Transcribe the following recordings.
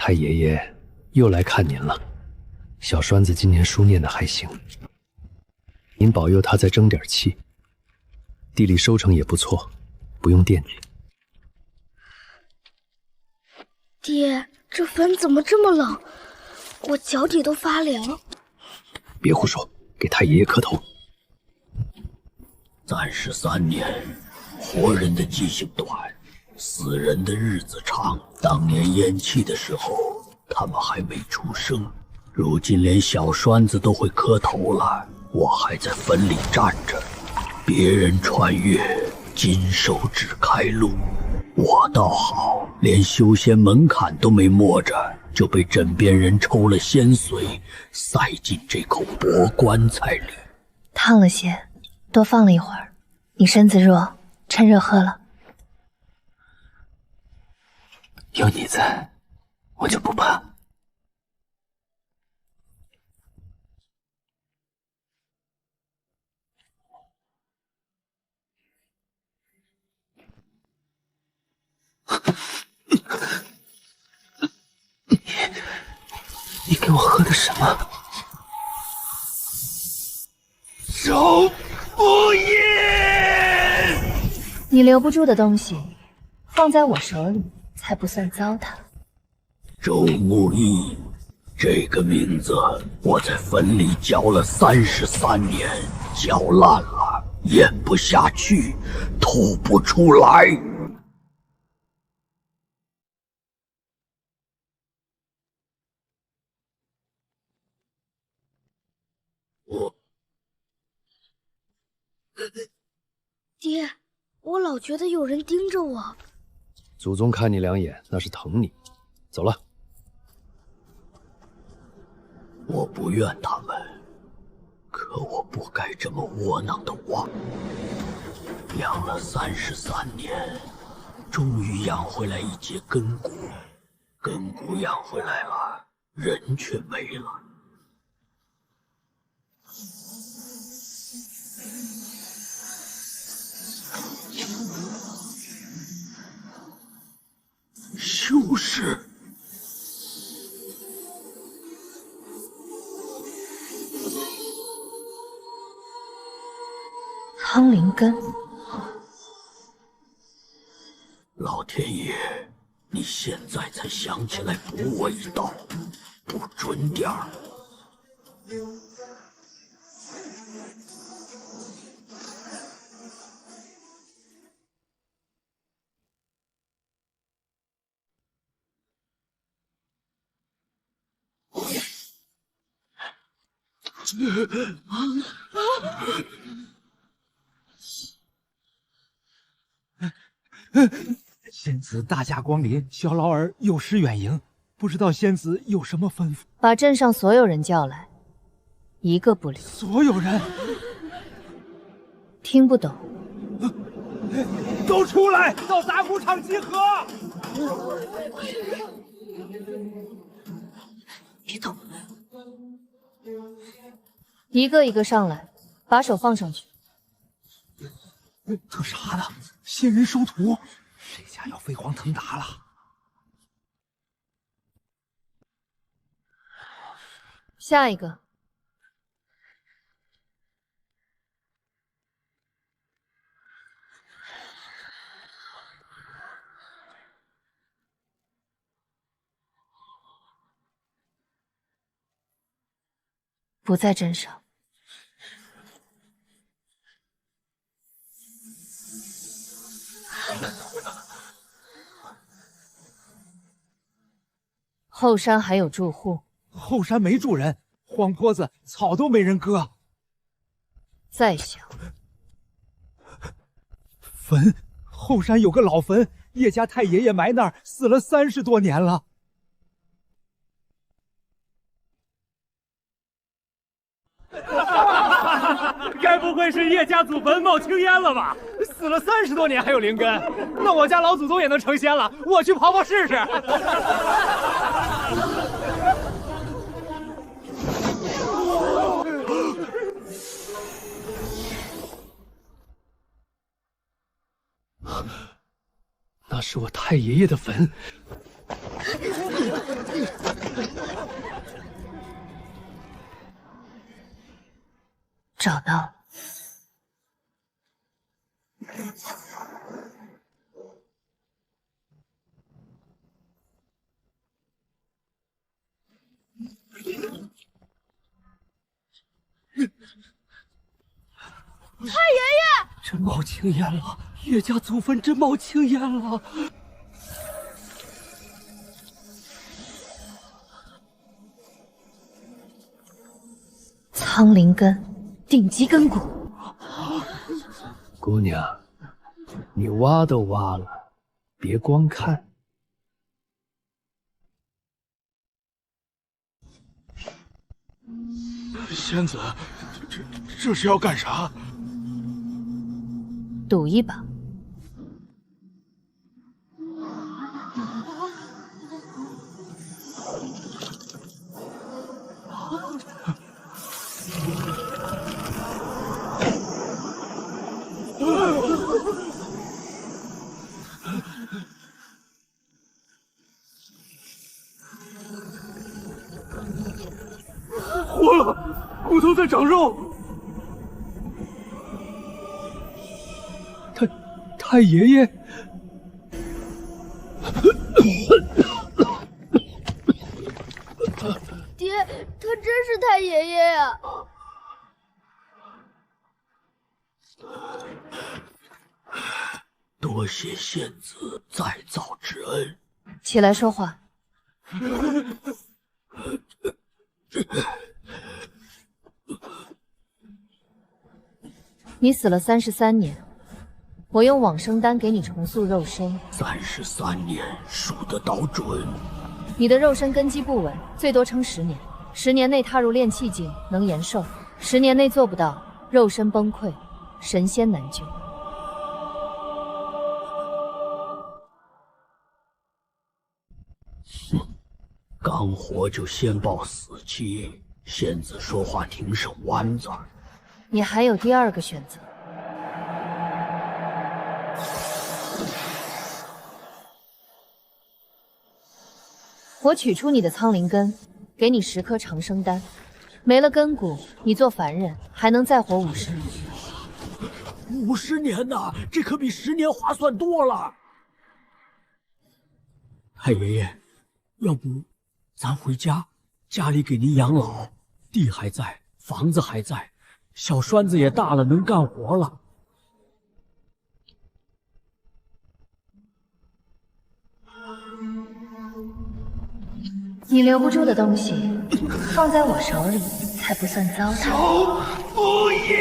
太爷爷又来看您了。小栓子今年书念的还行，您保佑他再争点气。地里收成也不错，不用惦记。爹，这坟怎么这么冷？我脚底都发凉。别胡说，给太爷爷磕头。33年，活人的记性短，死人的日子长。当年咽气的时候，他们还没出生，如今连小栓子都会磕头了，我还在坟里站着。别人穿越，金手指开路，我倒好，连修仙门槛都没摸着，就被枕边人抽了仙髓，塞进这口薄棺材里。烫了些，多放了一会儿。你身子弱，趁热喝了。有你在，我就不怕。你给我喝的什么？周不义，你留不住的东西，放在我手里才不算糟蹋。周木易，这个名字我在坟里嚼了33年，嚼烂了，咽不下去，吐不出来。爹，我老觉得有人盯着我。祖宗看你两眼，那是疼你。走了。我不怨他们，可我不该这么窝囊的忘。养了33年，终于养回来一截根骨，根骨养回来了，人却没了。修士，汤灵根，老天爷，你现在才想起来补我一刀，不准点儿。仙子大驾光临，小老儿有失远迎，不知道仙子有什么吩咐？把镇上所有人叫来，一个不留。所有人听不懂，都出来，到打鼓场集合！别动！一个一个上来，把手放上去。这啥呢？仙人收徒，这下要飞黄腾达了。下一个。不在镇上。后山还有住户，后山没住人，荒坡子草都没人割。再想，坟，后山有个老坟，叶家太爷爷埋那儿，死了30多年了。该不会是叶家祖坟冒青烟了吧？死了30多年还有灵根，那我家老祖宗也能成仙了，我去刨刨试试。那是我太爷爷的坟。找到了。太爷爷，真冒青烟了！叶家祖坟真冒青烟了！苍灵根，顶级根骨。姑娘，你挖都挖了，别光看。仙子，这是要干啥？赌一把。活了，骨头在长肉。太爷爷，爹，他真是太爷爷呀！多谢仙子再造之恩。起来说话。你死了33年，我用往生丹给你重塑肉身。33年数得倒准。你的肉身根基不稳，最多撑10年。10年内踏入炼气境，能延寿；10年内做不到，肉身崩溃，神仙难救。刚活就先报死期，仙子说话挺省弯子。你还有第二个选择。我取出你的苍灵根，给你10颗长生丹。没了根骨，你做凡人还能再活50年。50年呐，这可比10年划算多了。太爷爷，要不咱回家，家里给您养老，地还在，房子还在，小栓子也大了，能干活了。你留不住的东西，放在我手里才不算糟蹋。不义！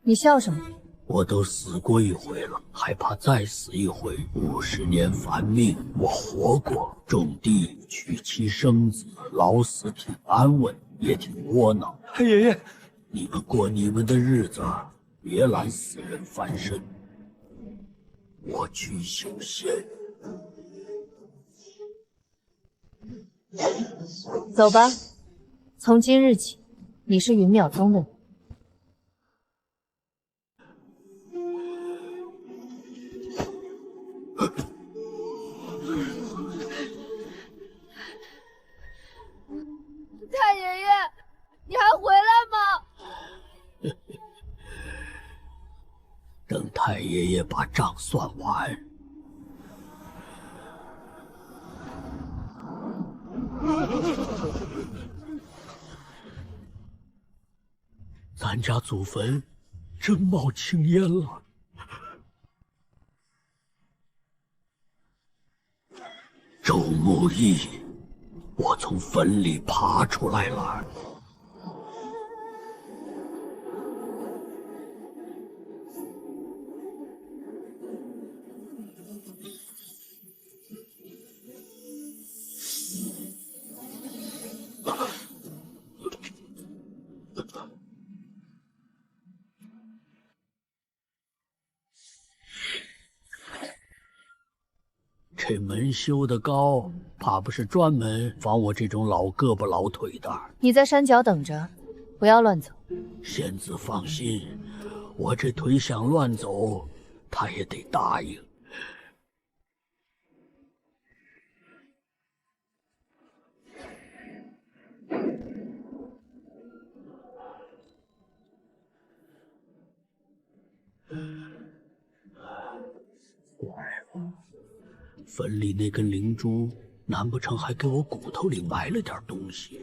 你笑什么？我都死过一回了，还怕再死一回？50年凡命，我活过，种地、娶妻生子，老死挺安稳，也挺窝囊。太爷爷，你们过你们的日子，别拦死人翻身。我去修仙。走吧，从今日起，你是云淼宗的人。太爷爷，你还回来吗？等太爷爷把账算完。咱家祖坟真冒青烟了。周木易，我从坟里爬出来了。这门修得高，怕不是专门防我这种老胳膊老腿的。你在山脚等着，不要乱走。仙子放心，我这腿想乱走，他也得答应。坟里那根灵珠，难不成还给我骨头里埋了点东西？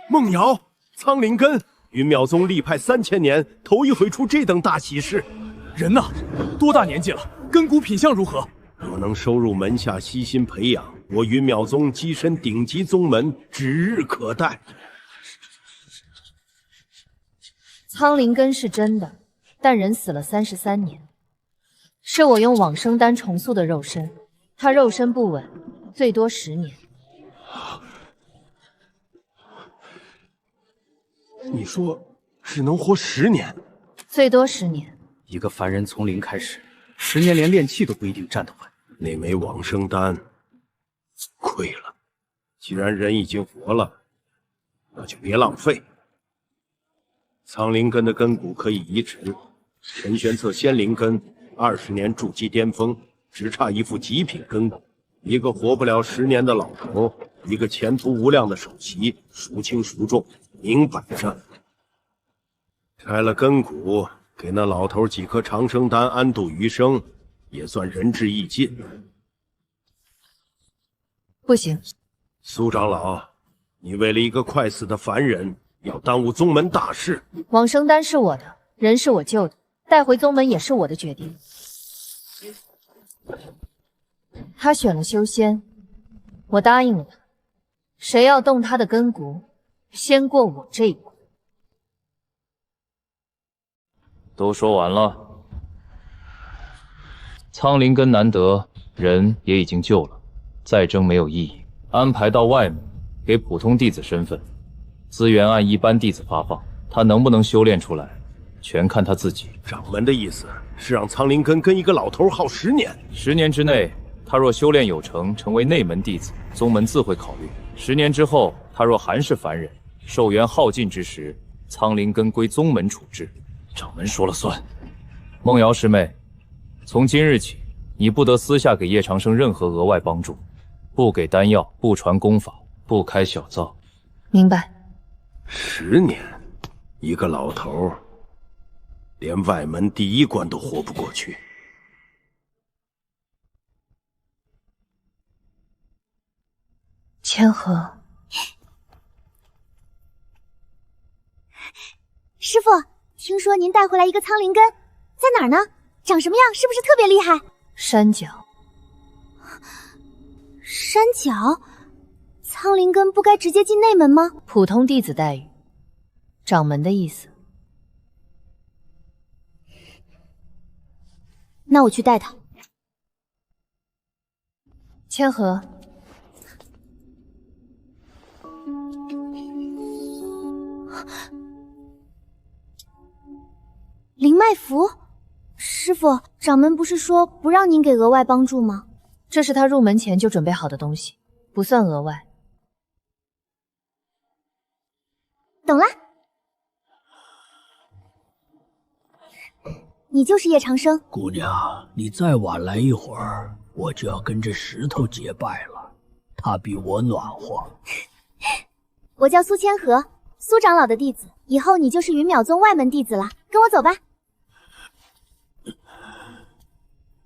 梦瑶，苍灵根，云淼宗历派3000年，头一回出这等大喜事。人呢？多大年纪了？根骨品相如何？若能收入门下，悉心培养，我云淼宗跻身顶级宗门指日可待。苍灵根是真的，但人死了33年，是我用往生丹重塑的肉身，他肉身不稳，最多10年。你说只能活10年？最多10年。一个凡人从零开始，10年连炼气都不一定站得稳。那枚往生丹亏了，既然人已经活了，那就别浪费。苍灵根的根骨可以移植，神玄策仙灵根20年筑基巅峰，只差一副极品根骨。一个活不了10年的老头，一个前途无量的首席，孰轻孰重，明摆着。拆了根骨，给那老头几颗长生丹安度余生，也算仁至义尽。不行，苏长老，你为了一个快死的凡人，要耽误宗门大事。往生丹是我的，人是我救的，带回宗门也是我的决定。他选了修仙，我答应了他。谁要动他的根骨，先过我这一关。都说完了。苍灵根难得，人也已经救了，再争没有意义。安排到外门，给普通弟子身份，资源按一般弟子发放。他能不能修炼出来，全看他自己。掌门的意思是让苍灵根跟一个老头耗10年。10年之内，他若修炼有成，成为内门弟子，宗门自会考虑。10年之后，他若还是凡人，寿元耗尽之时，苍灵根归宗门处置。掌门说了算。梦瑶师妹，从今日起，你不得私下给叶长生任何额外帮助，不给丹药，不传功法，不开小灶。明白。10年，一个老头，连外门第1关都活不过去。千和，师傅，听说您带回来一个苍灵根，在哪儿呢？长什么样？是不是特别厉害？山脚。山脚？苍灵根不该直接进内门吗？普通弟子待遇，掌门的意思。那我去带他。千和，灵脉符？师傅，掌门不是说不让您给额外帮助吗？这是他入门前就准备好的东西，不算额外。懂了。你就是叶长生。姑娘，你再晚来一会儿，我就要跟这石头结拜了。他比我暖和。我叫苏千和，苏长老的弟子，以后你就是云淼宗外门弟子了。跟我走吧。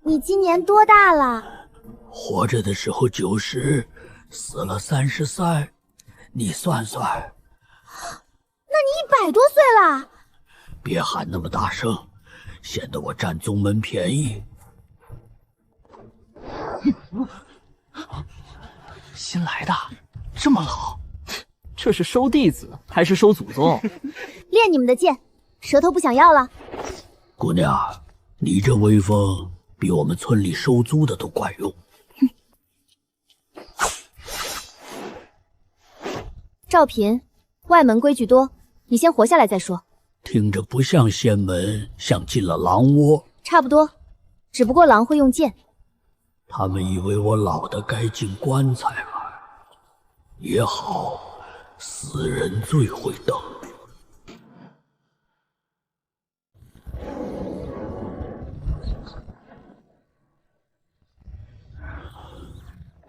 你今年多大了？活着的时候90，死了33，你算算。那你100多岁了。别喊那么大声，显得我占宗门便宜。新来的，这么老，这是收弟子还是收祖宗？练你们的剑，舌头不想要了。姑娘，你这威风比我们村里收租的都管用。赵频，外门规矩多，你先活下来再说。听着不像仙门，像进了狼窝。差不多，只不过狼会用剑。他们以为我老的该进棺材了。也好，死人最会等。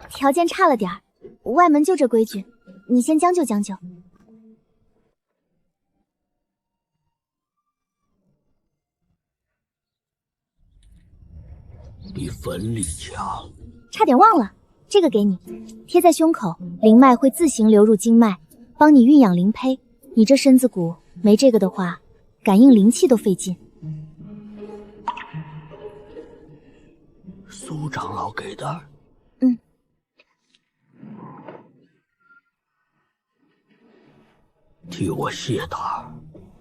条件差了点儿，外门就这规矩，你先将就将就。比魂力强。差点忘了，这个给你，贴在胸口，灵脉会自行流入经脉，帮你运养灵胚。你这身子骨没这个的话，感应灵气都费劲。苏长老给的。嗯。替我谢他，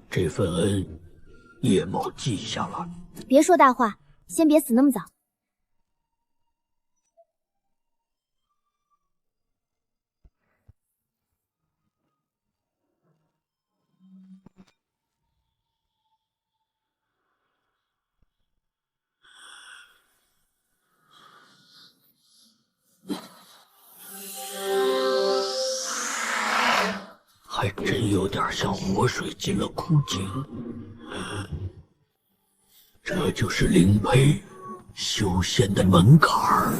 这份恩，叶某记下了。别说大话，先别死那么早。还真有点像活水进了枯井。这就是灵胚修仙的门槛儿。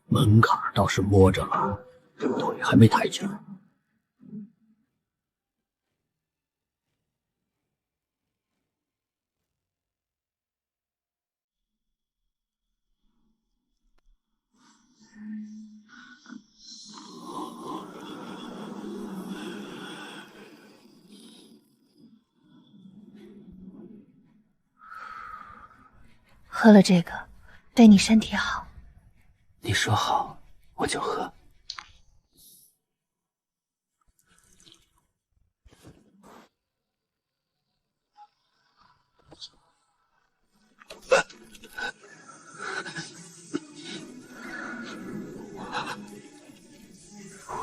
门槛儿倒是摸着了，腿还没抬起来。喝了这个，对你身体好。你说好，我就喝。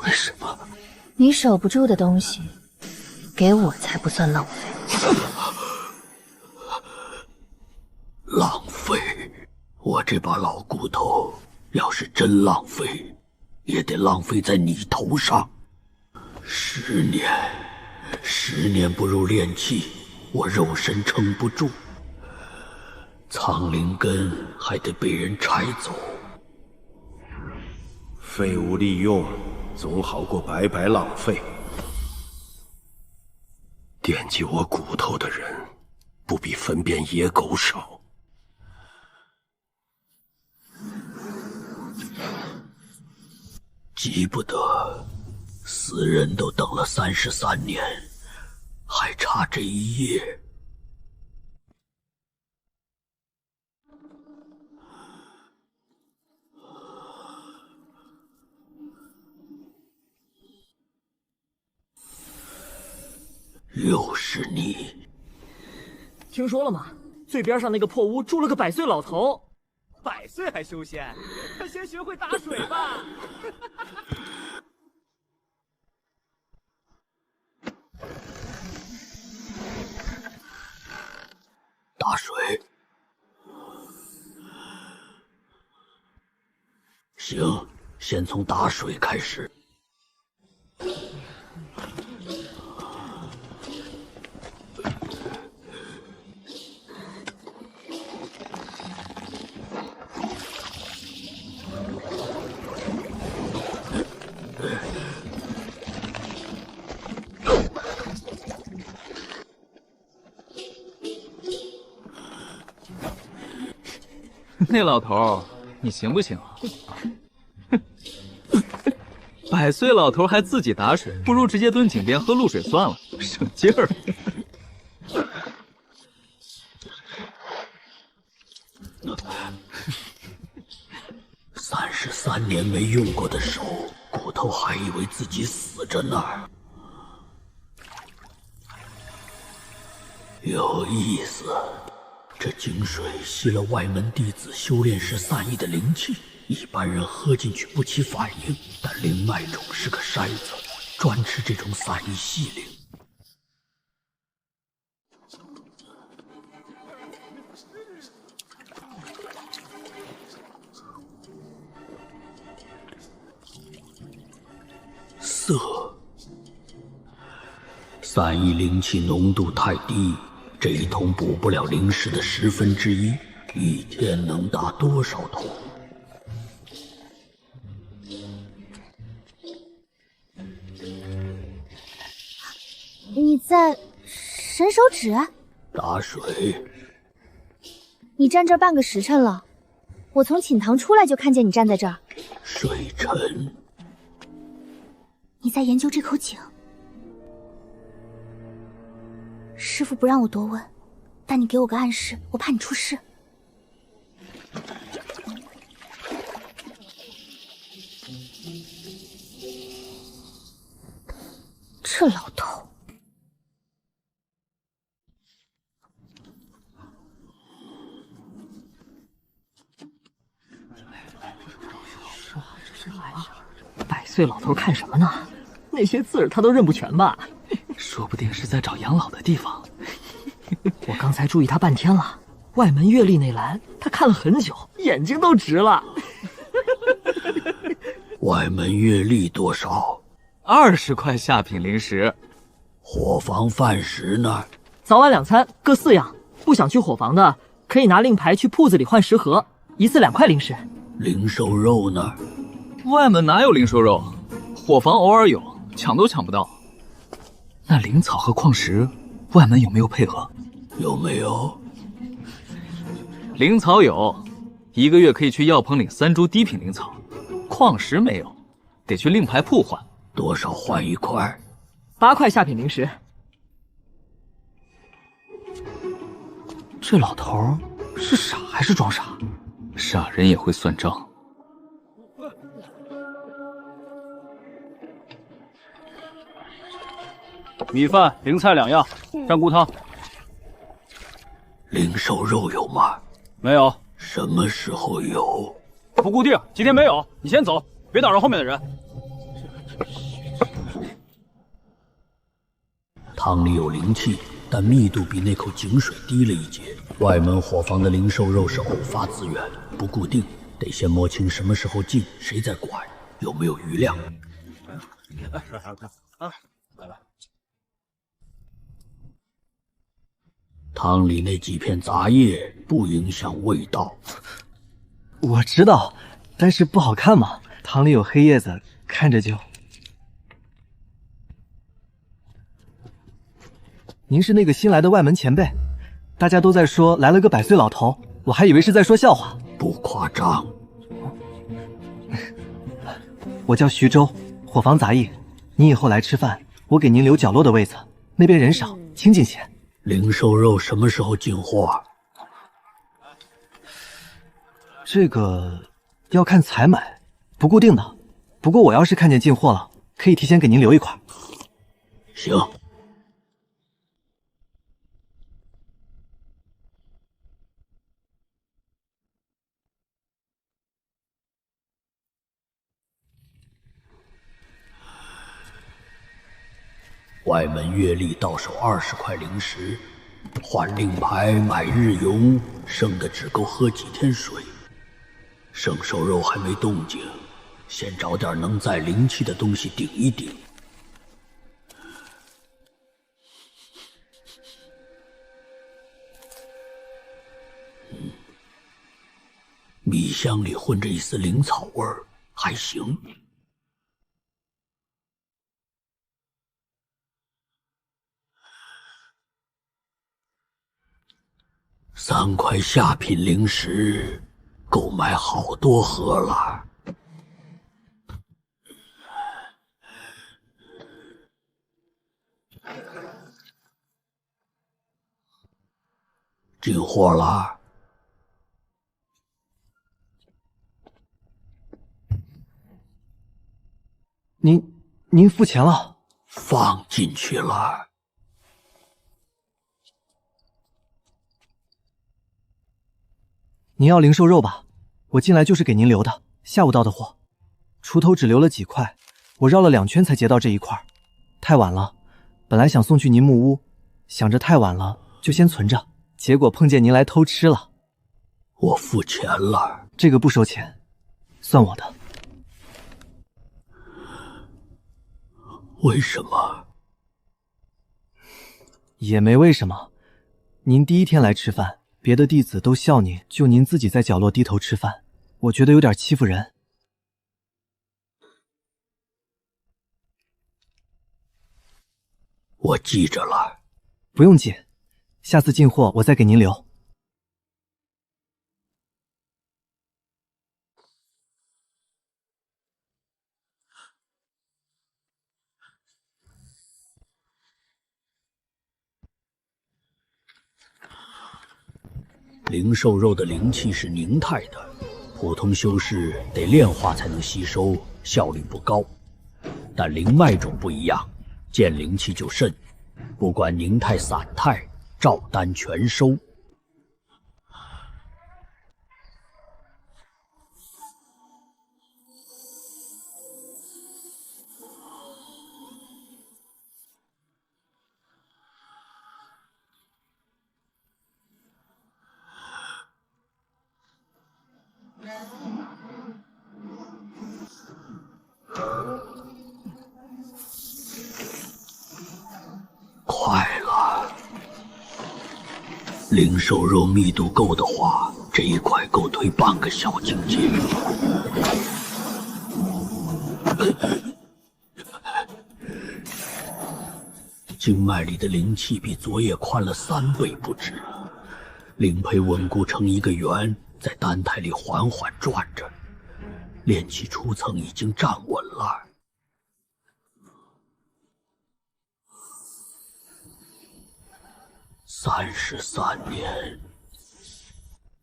为什么？你守不住的东西，给我才不算浪费。浪费！我这把老骨头，要是真浪费，也得浪费在你头上。10年不入炼气，我肉身撑不住。苍灵根还得被人拆走。废物利用，总好过白白浪费。惦记我骨头的人，不比分辨野狗少。急不得，死人都等了33年，还差这一夜。又是你！听说了吗？最边上那个破屋住了个100岁老头。100岁还修仙？他先学会打水吧。打水。行，先从打水开始。那老头，你行不行啊？100岁老头还自己打水，不如直接蹲井边喝露水算了，省劲儿。33年没用过的手，骨头还以为自己死着呢。有意思。这井水吸了外门弟子修炼时散逸的灵气，一般人喝进去不起反应，但灵脉中是个筛子，专吃这种散逸细灵。3亿灵气浓度太低，这一桶补不了灵石的1/10，一天能打多少桶？你在神手指？打水。你站这儿半个时辰了，我从寝堂出来就看见你站在这儿。水沉。你在研究这口井？师父不让我多问，但你给我个暗示，我怕你出事。这老头。100岁老头看什么呢？那些字儿他都认不全吧？说不定是在找养老的地方。我刚才注意他半天了，外门月历那栏他看了很久，眼睛都直了。外门月历多少？20块下品灵石。伙房饭食呢？早晚2餐各4样。不想去伙房的，可以拿令牌去铺子里换食盒，一次2块灵石。灵兽肉呢？外门哪有灵兽肉？伙房偶尔有，抢都抢不到。那灵草和矿石，外门有没有配合？有没有？灵草有，1个月可以去药棚领3株低品灵草。矿石没有，得去令牌铺换。多少换1块？8块下品灵石。这老头是傻还是装傻？傻人也会算账。米饭、灵菜2样，蘸菇汤。灵兽肉有吗？没有。什么时候有？不固定，今天没有。你先走，别打扰后面的人。汤里有灵气，但密度比那口井水低了1截。外门伙房的灵兽肉是偶发资源，不固定，得先摸清什么时候进，谁在管，有没有余量。来。汤里那几片杂叶不影响味道。我知道，但是不好看嘛。汤里有黑叶子，看着就……您是那个新来的外门前辈，大家都在说来了个100岁老头，我还以为是在说笑话。不夸张。我叫徐州，伙房杂役。你以后来吃饭，我给您留角落的位子，那边人少，清静些。灵兽肉什么时候进货？这个要看采买，不固定的。不过我要是看见进货了，可以提前给您留1块。行。外门月历到手20块灵石，换令牌买日用，剩的只够喝几天水。圣兽肉还没动静，先找点能载灵气的东西顶一顶。米香里混着一丝灵草味儿，还行。3块下品灵石，够买好多盒了。进货了。您付钱了？放进去了。您要灵兽肉吧？我进来就是给您留的，下午到的货。锄头只留了几块，我绕了2圈才截到这一块，太晚了。本来想送去您木屋，想着太晚了就先存着，结果碰见您来偷吃了。我付钱了。这个不收钱，算我的。为什么？也没为什么。您第一天来吃饭，别的弟子都笑您，就您自己在角落低头吃饭，我觉得有点欺负人。我记着了。不用记，下次进货我再给您留。灵兽肉的灵气是凝态的，普通修士得炼化才能吸收，效率不高。但灵脉种不一样，见灵气就甚，不管凝态散态，照单全收。快了，灵兽肉密度够的话，这一块够推半个小境界。经脉里的灵气比昨夜宽了3倍不止，灵胚稳固成一个圆，在丹台里缓缓转着，炼气初层已经站稳了。33年，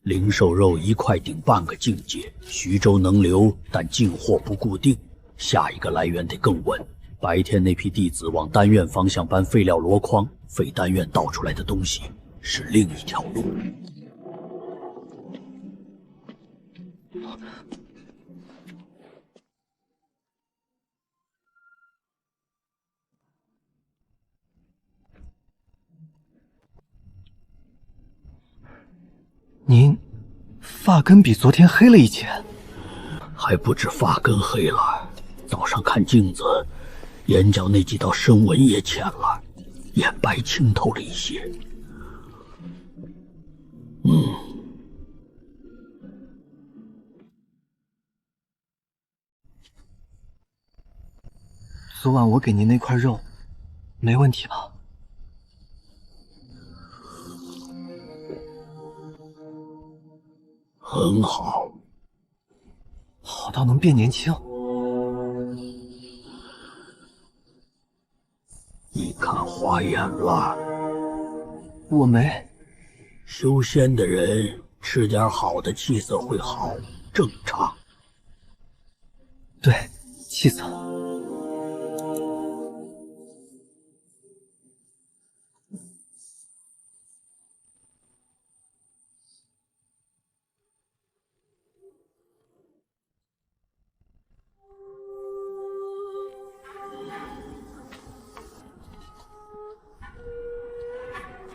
灵兽肉一块顶半个境界，徐州能留，但进货不固定，下一个来源得更稳。白天那批弟子往丹院方向搬废料箩筐，废丹院倒出来的东西是另一条路。您发根比昨天黑了一截，还不止发根黑了，早上看镜子，眼角那几道深纹也浅了，眼白清透了一些。昨晚我给您那块肉，没问题吧？很好，好到能变年轻。你看花眼了？我没。修仙的人吃点好的，气色会好，正常。对，气色。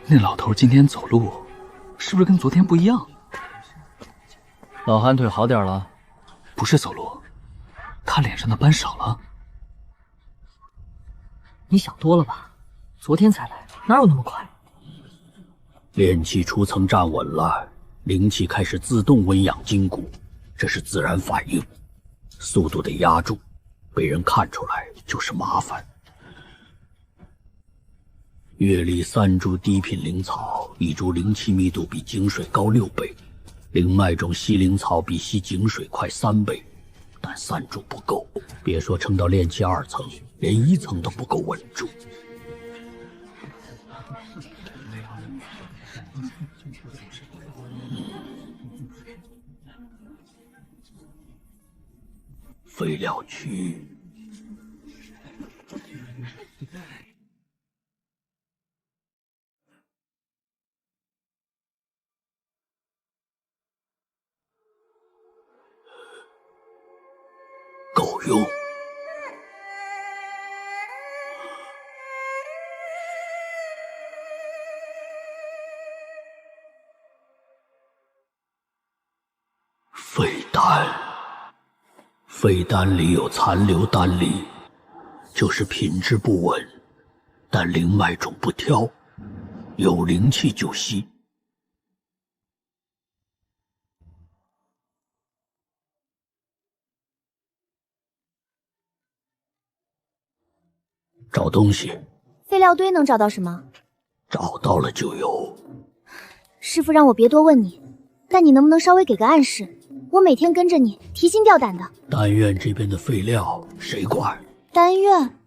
那老头今天走路，是不是跟昨天不一样？老韩腿好点了？不是走路，他脸上的斑少了。你想多了吧？昨天才来，哪有那么快？炼气初层站稳了，灵气开始自动温养筋骨，这是自然反应，速度得压住，被人看出来就是麻烦。月里3株低品灵草，一株灵气密度比井水高6倍，灵脉中吸灵草比吸井水快3倍，但3株不够，别说撑到炼气2层，连1层都不够稳住。废料区。够用。废丹，废丹里有残留丹力，就是品质不稳，但灵脉种不挑，有灵气就吸。找东西，废料堆能找到什么？找到了就有。师傅让我别多问你，但你能不能稍微给个暗示？我每天跟着你，提心吊胆的。丹院这边的废料谁管？丹院。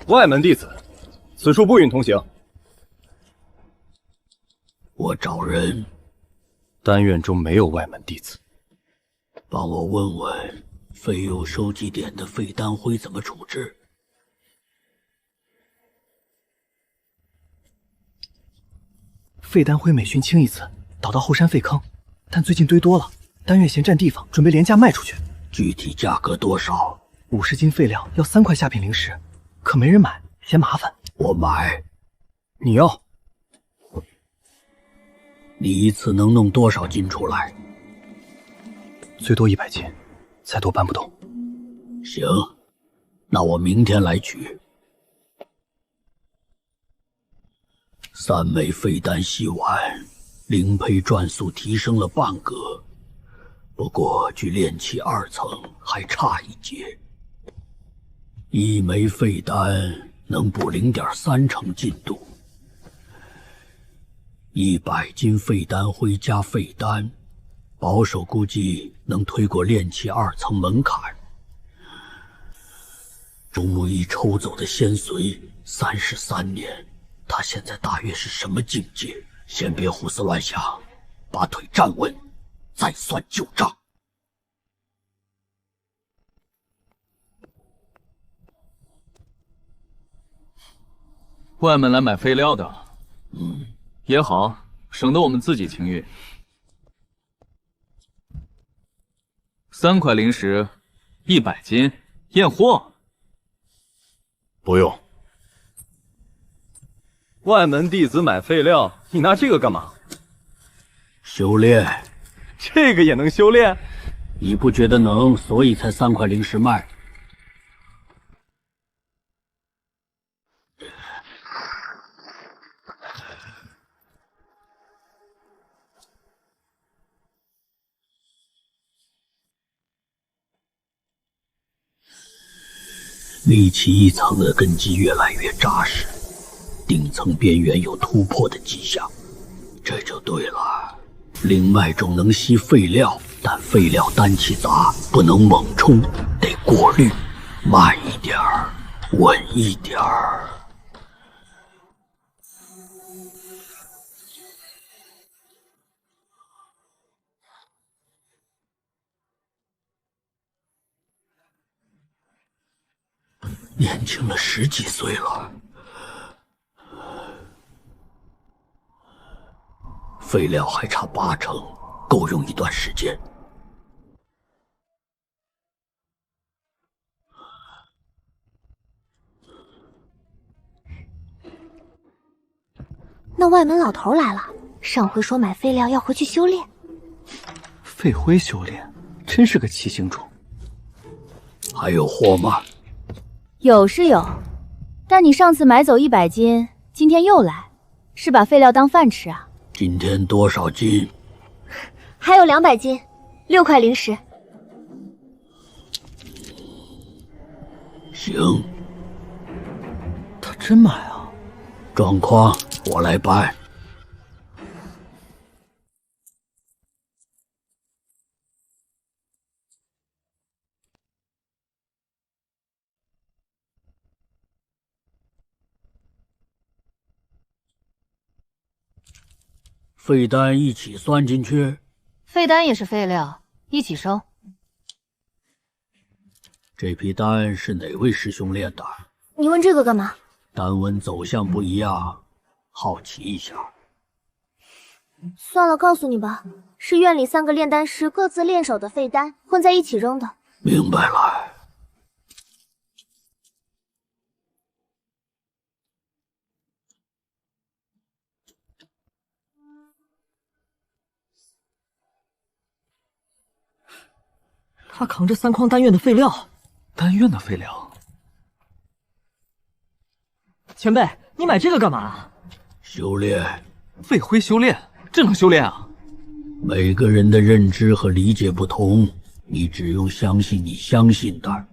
外门弟子，此处不允同行。我找人。丹院中没有外门弟子。帮我问问废物收集点的废丹灰怎么处置？废丹灰每熏清一次，倒到后山废坑，但最近堆多了，丹院嫌占地方，准备廉价卖出去。具体价格多少？50斤废料要3块下品灵石，可没人买，嫌麻烦。我买。你要？你一次能弄多少斤出来？最多100斤，再多搬不动。行，那我明天来取。3枚废丹吸完，灵胚转速提升了半格，不过距炼气2层还差一截。1枚废丹能补0.3成进度。100斤废丹灰加废丹，保守估计能推过炼气2层门槛。朱木一抽走的仙髓33年，他现在大约是什么境界？先别胡思乱想，把腿站稳，再算旧账。外门来买废料的，也好，省得我们自己清运。3块灵石，100斤，验货。不用。外门弟子买废料，你拿这个干嘛？修炼。这个也能修炼？你不觉得能，所以才3块灵石卖。立起1层的根基越来越扎实，顶层边缘有突破的迹象，这就对了。灵脉中能吸废料，但废料丹气杂，不能猛冲，得过滤，慢一点儿，稳一点儿。年轻了10几岁了，废料还差8成，够用一段时间。那外门老头来了，上回说买废料要回去修炼。废灰修炼，真是个奇形种。还有货吗？有是有，但你上次买走100斤，今天又来，是把废料当饭吃啊？今天多少斤？还有200斤，6块灵石。行。他真买啊？装筐，我来搬。废丹一起算进去。废丹也是废料，一起收。这批丹是哪位师兄炼的？你问这个干嘛？丹纹走向不一样，好奇一下。算了，告诉你吧，是院里3个炼丹师各自练手的废丹混在一起扔的。明白了。他扛着3筐丹院的废料。丹院的废料？前辈，你买这个干嘛？修炼。废灰修炼，这能修炼啊？每个人的认知和理解不同，你只用相信你相信的。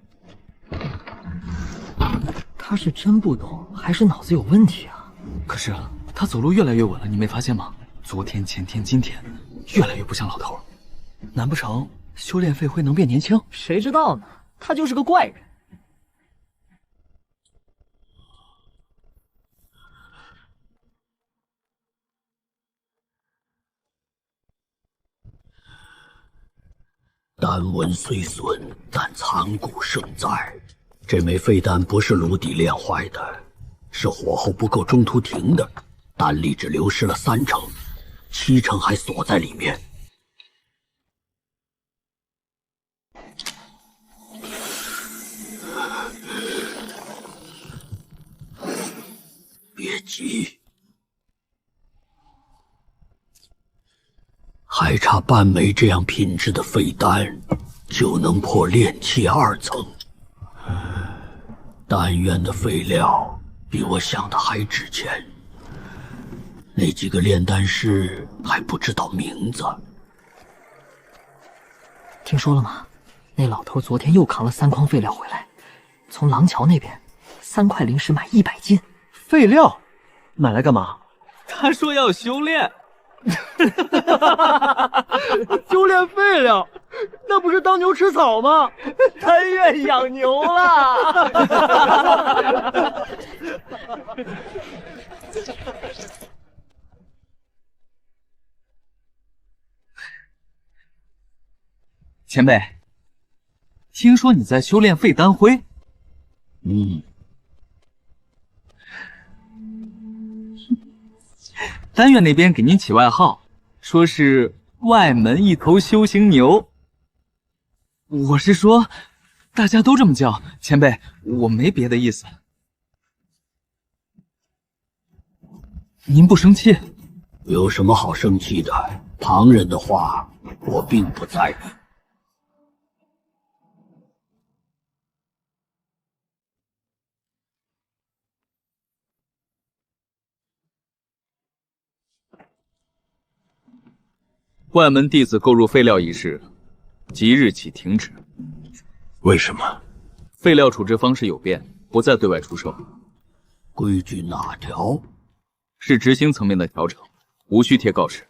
他是真不懂，还是脑子有问题啊？可是他走路越来越稳了，你没发现吗？昨天、前天、今天，越来越不像老头。难不成修炼废灰能变年轻？谁知道呢？他就是个怪人。丹纹虽损，但残骨尚在。这枚废丹不是炉底炼坏的，是火候不够中途停的，丹力只流失了30%，70%还锁在里面。别急，还差半枚这样品质的废丹，就能破炼气2层。丹院的废料比我想的还值钱，那几个炼丹师还不知道名字。听说了吗？那老头昨天又扛了3筐废料回来，从廊桥那边，3块灵石买100斤。废料买来干嘛？他说要修炼。修炼废料，那不是当牛吃草吗？丹院养牛了。前辈，听说你在修炼废丹灰？丹院那边给您起外号，说是外门一头修行牛。我是说，大家都这么叫，前辈，我没别的意思。您不生气？有什么好生气的？旁人的话，我并不在意。外门弟子购入废料一事，即日起停止。为什么？废料处置方式有变，不再对外出售。规矩哪条？是执行层面的调整，无需贴告示。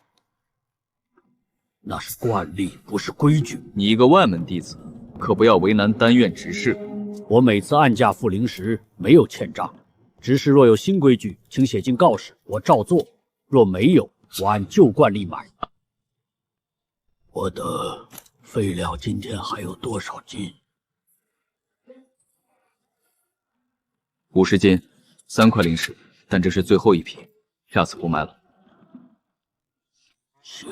那是惯例，不是规矩。你一个外门弟子，可不要为难丹院执事。我每次按价付灵石，没有欠账。执事若有新规矩，请写进告示，我照做；若没有，我按旧惯例买。我的废料今天还有多少斤？50斤，3块灵石，但这是最后一批，下次不卖了。行。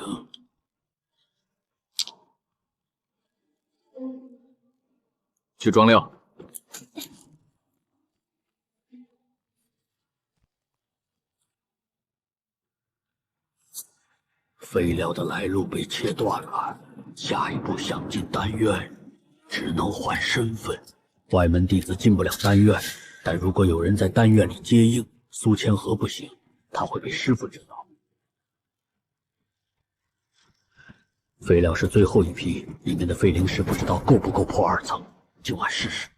去装料。废料的来路被切断了，下一步想进丹院，只能换身份。外门弟子进不了丹院，但如果有人在丹院里接应，苏千和不行，他会被师傅知道。废料是最后一批，里面的废灵石不知道够不够破2层，今晚试试。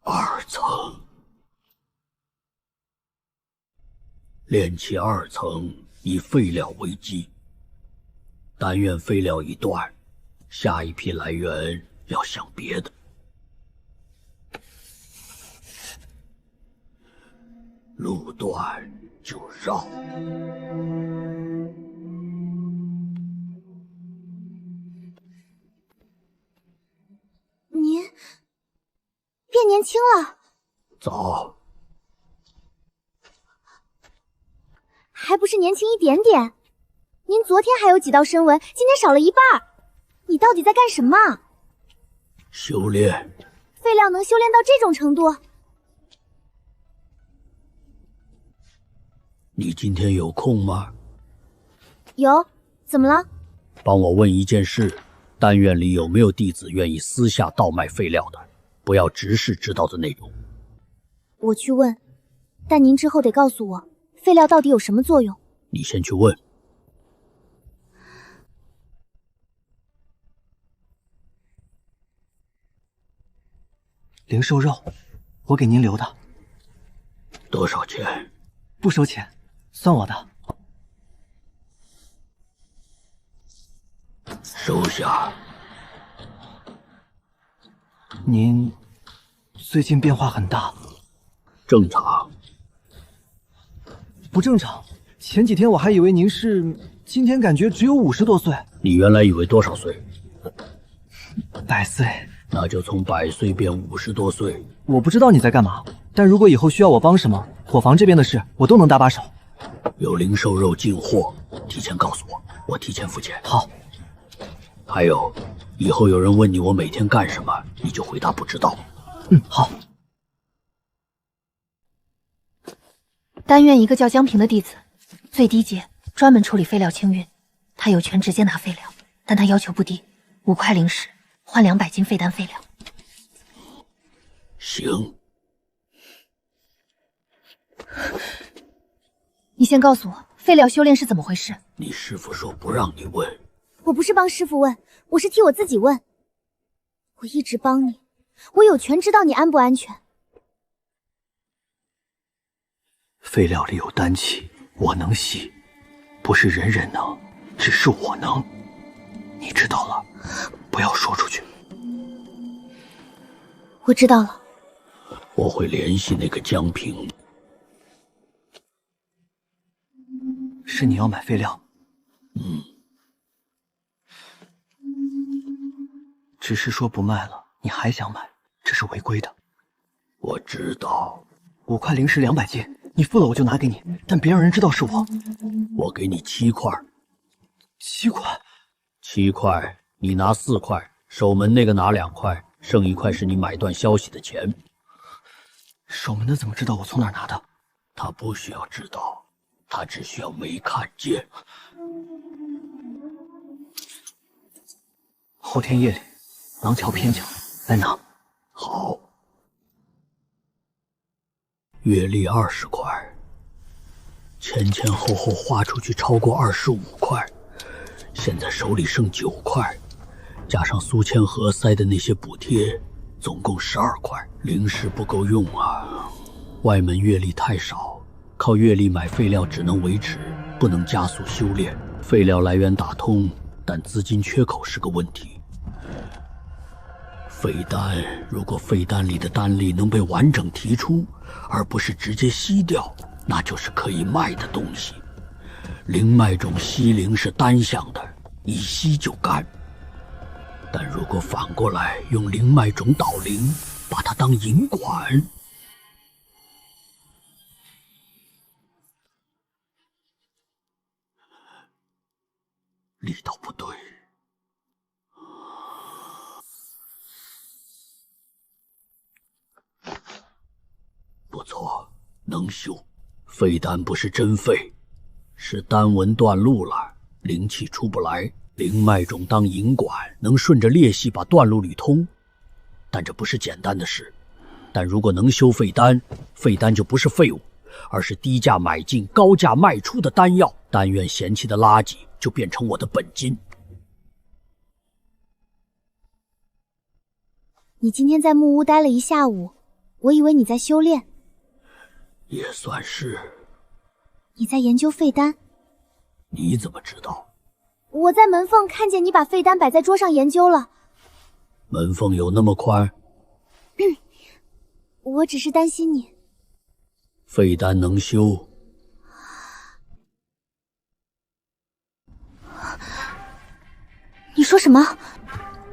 2层，炼气2层以废料为基。丹院废料一断，下一批来源要想别的。路断就绕。变年轻了。早，还不是年轻一点点。您昨天还有几道深纹，今天少了一半。你到底在干什么？修炼。废料能修炼到这种程度？你今天有空吗？有，怎么了？帮我问一件事，丹院里有没有弟子愿意私下倒卖废料的？不要直视知道的内容。我去问，但您之后得告诉我，废料到底有什么作用？你先去问。灵兽肉，我给您留的。多少钱？不收钱，算我的。收下。您最近变化很大。正常。不正常。前几天我还以为您是，今天感觉只有50多岁。你原来以为多少岁？100岁。那就从100岁变50多岁。我不知道你在干嘛，但如果以后需要我帮什么，伙房这边的事我都能搭把手。有灵兽肉进货，提前告诉我，我提前付钱。好。还有，以后有人问你我每天干什么，你就回答不知道。好。丹院一个叫江平的弟子，最低阶，专门处理废料清运。他有权直接拿废料，但他要求不低，5块灵石换200斤废丹废料。行。你先告诉我，废料修炼是怎么回事？你师父说不让你问。我不是帮师父问，我是替我自己问。我一直帮你，我有权知道你安不安全。废料里有丹气，我能吸，不是人人能，只是我能。你知道了，不要说出去。我知道了。我会联系那个江平。是你要买废料？只是说不卖了，你还想买，这是违规的。我知道。5块灵石200斤，你付了我就拿给你，但别让人知道是我。我给你7块。7块？7块，你拿4块，守门那个拿2块，剩1块是你买断消息的钱。守门的怎么知道我从哪儿拿的？他不需要知道，他只需要没看见。后天夜里，廊桥偏角来拿。好。月历20块，前前后后花出去超过25块，现在手里剩9块，加上苏千和塞的那些补贴，总共12块。灵石不够用啊，外门月历太少，靠月历买废料只能维持，不能加速修炼。废料来源打通，但资金缺口是个问题。废丹，如果废丹里的丹力能被完整提出，而不是直接吸掉，那就是可以卖的东西。灵脉中吸灵是单向的，一吸就干。但如果反过来用灵脉种导灵，把它当引管，力道不对。不错，能修。废丹不是真废，是丹纹断路了，灵气出不来。灵脉种当引管，能顺着裂隙把断路捋通，但这不是简单的事。但如果能修废丹，废丹就不是废物，而是低价买进、高价卖出的丹药。丹院嫌弃的垃圾就变成我的本金。你今天在木屋待了一下午，我以为你在修炼。也算是。你在研究废丹？你怎么知道？我在门缝看见你把废丹摆在桌上研究了。门缝有那么宽？我只是担心你。废丹能修？你说什么？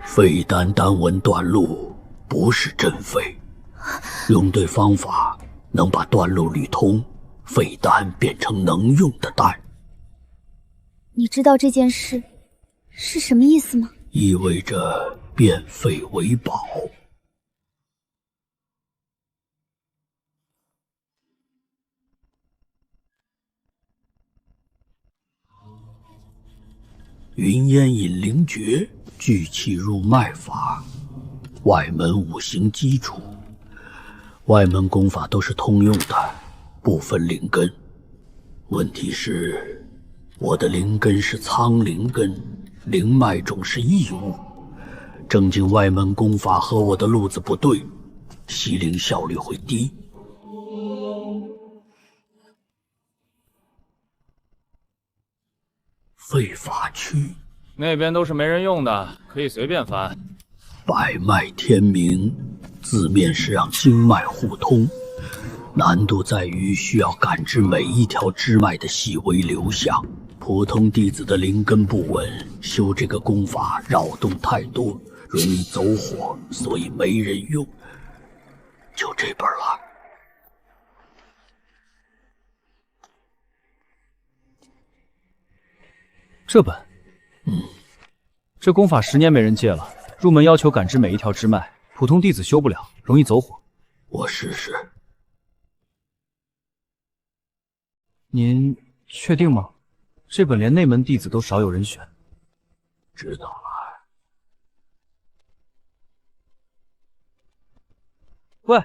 废丹丹纹断路，不是真废。用对方法，能把断路铝通废丹变成能用的丹。你知道这件事是什么意思吗？意味着变废为宝。云烟引灵诀，聚气入脉法，外门五行基础。外门功法都是通用的，不分灵根。问题是，我的灵根是苍灵根，灵脉中是异物，正经外门功法和我的路子不对，吸灵效率会低。废法区那边都是没人用的，可以随便翻。百脉天明，字面是让经脉互通，难度在于需要感知每一条支脉的细微流向。普通弟子的灵根不稳，修这个功法扰动太多，容易走火，所以没人用。就这本了。这本，这功法10年没人借了。入门要求感知每一条支脉，普通弟子修不了，容易走火。我试试。您确定吗？这本连内门弟子都少有人选。知道了。喂，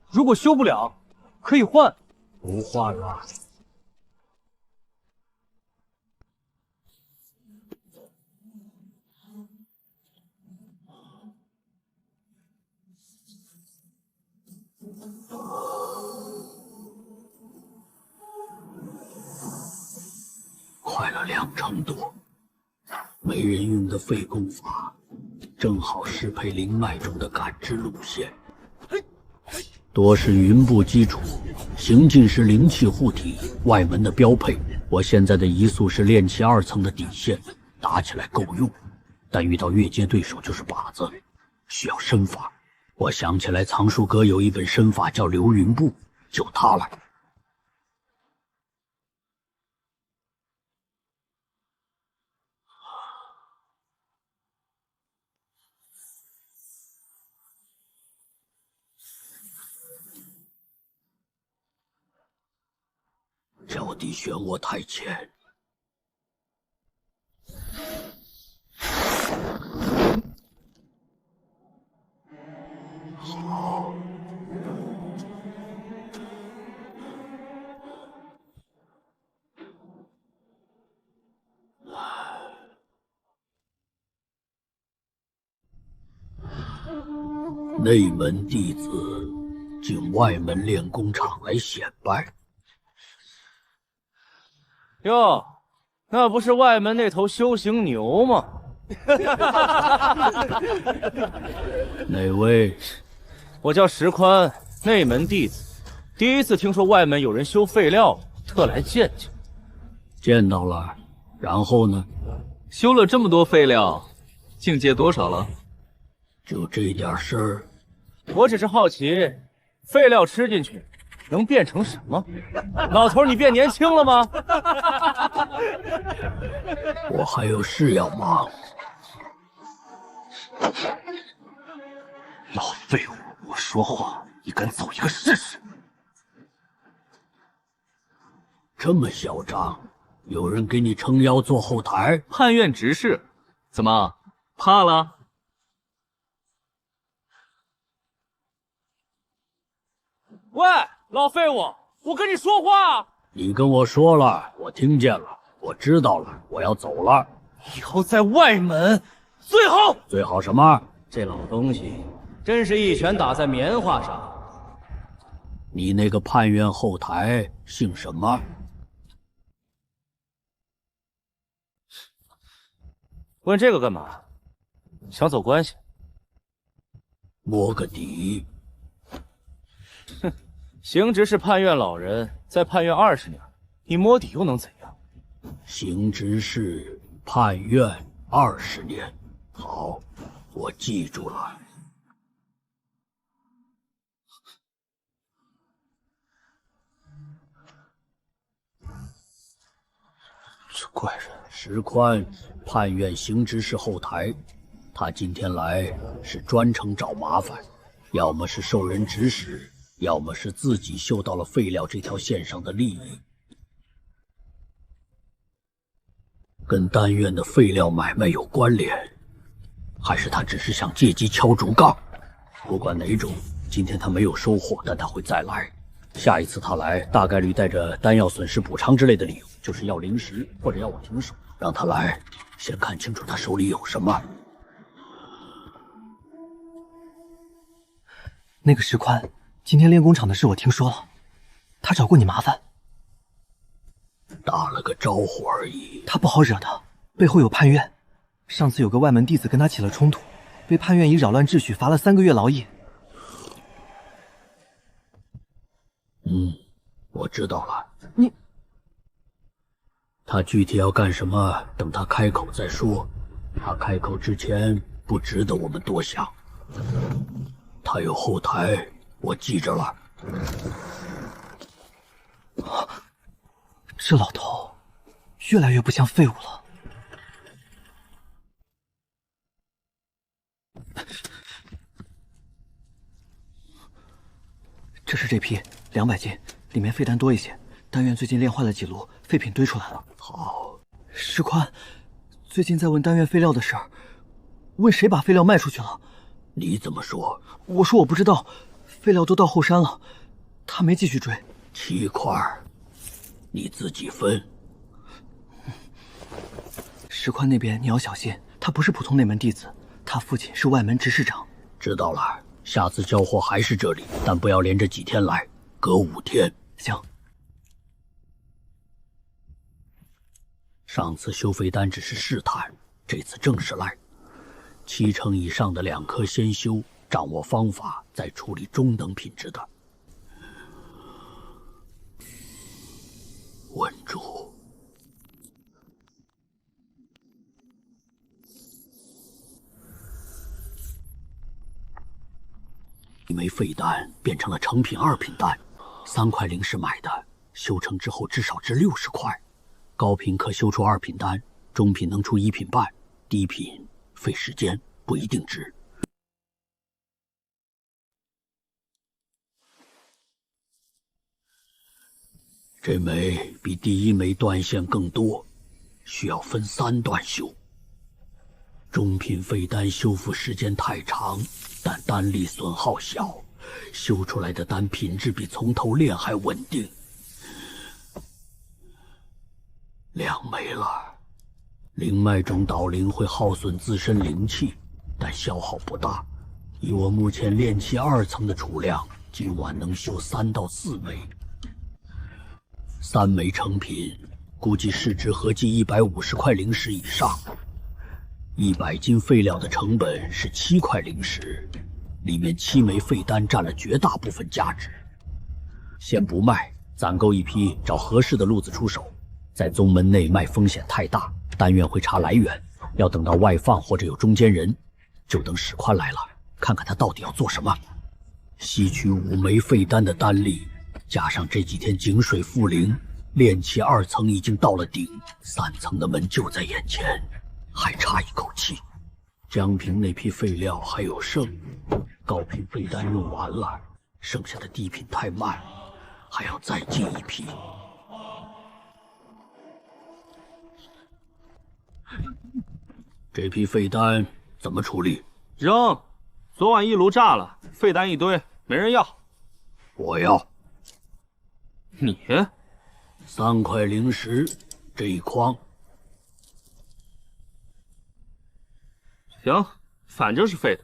如果修不了，可以换。不换了。快了2成多，没人用的废功法，正好适配灵脉中的感知路线。多是云部基础，行进是灵气护体，外门的标配。我现在的移速是炼气2层的底线，打起来够用，但遇到越阶对手就是靶子，需要身法。我想起来藏书阁有一本身法叫流云步，就它了。脚底漩涡太浅，好，内门弟子进外门练功场来显摆。哟，那不是外门那头修行牛吗？哪位？我叫石宽，内门弟子。第一次听说外门有人修废料，特来见见。见到了，然后呢？修了这么多废料，境界多少了？就这点事儿。我只是好奇，废料吃进去能变成什么？老头，你变年轻了吗？我还有事要忙。老废物，我说话，你敢走一个试试？这么嚣张，有人给你撑腰做后台？判院执事，怎么怕了？喂，老废物，我跟你说话。你跟我说了，我听见了，我知道了，我要走了。以后在外门，最好什么？这老东西真是一拳打在棉花上。你那个判院后台姓什么？问这个干嘛？想走关系？摸个底。哼，行职是判院老人，在判院20年，你摸底又能怎样？行职是判院20年，好，我记住了。这怪人石宽，判院刑执事后台，他今天来是专程找麻烦，要么是受人指使，要么是自己嗅到了废料这条线上的利益，跟丹院的废料买卖有关联，还是他只是想借机敲竹杠？不管哪种，今天他没有收获，但他会再来。下一次他来，大概率带着丹药损失补偿之类的理由，就是要灵石或者要我停手。让他来，先看清楚他手里有什么。那个石宽，今天炼工厂的事我听说了，他找过你麻烦。打了个招呼而已。他不好惹的，背后有叛院。上次有个外门弟子跟他起了冲突，被叛院以扰乱秩序罚了3个月劳役。我知道了。你，他具体要干什么，等他开口再说。他开口之前，不值得我们多想。他有后台，我记着了。这老头越来越不像废物了。这是这批200斤，里面废丹多一些。丹院最近炼坏了几炉，废品堆出来了。好，石宽，最近在问丹院废料的事儿，问谁把废料卖出去了。你怎么说？我说我不知道，废料都到后山了，他没继续追。7块，你自己分。石宽那边你要小心，他不是普通内门弟子，他父亲是外门执事长。知道了，下次交货还是这里，但不要连着几天来，隔5天。行。上次修废丹只是试探，这次正式来。7成以上的2颗先修，掌握方法，再处理中等品质的。稳住。一枚废丹变成了成品2品丹，3块灵石买的，修成之后至少值60块。高品可修出2品丹，中品能出1品半，低品费时间，不一定值。这枚比第1枚断线更多，需要分3段修。中品废丹修复时间太长，但丹力损耗小，修出来的丹品质比从头炼还稳定。2枚了，灵脉中导灵会耗损自身灵气，但消耗不大。以我目前炼气2层的储量，今晚能修3到4枚。3枚成品，估计市值合计150块灵石以上。100斤废料的成本是7块灵石，里面7枚废丹占了绝大部分价值。先不卖，攒够一批，找合适的路子出手。在宗门内卖风险太大，丹院会查来源，要等到外放或者有中间人，就等史宽来了，看看他到底要做什么。吸取5枚废丹的丹力，加上这几天井水复灵，炼气2层已经到了顶，3层的门就在眼前，还差一口气。江平那批废料还有剩，高品废丹用完了，剩下的低品太慢，还要再进一批。这批废丹怎么处理？扔！昨晚1炉炸了，废丹一堆，没人要。我要。你3块灵石，这一筐。行，反正是废的。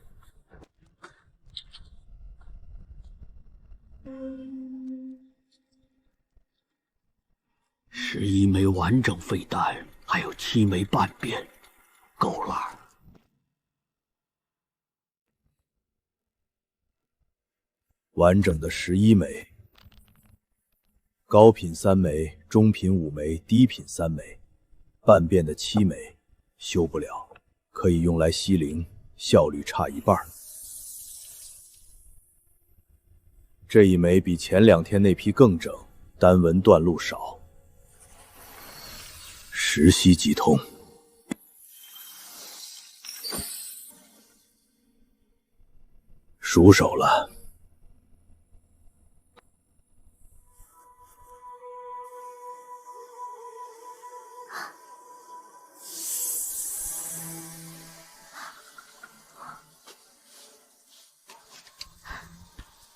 11枚完整废丹，还有7枚半边，够了。完整的11枚，高品3枚，中品5枚，低品3枚，半变的7枚，修不了，可以用来吸灵，效率差一半。这一枚比前2天那批更整，丹纹断路少。石溪即通。熟手了。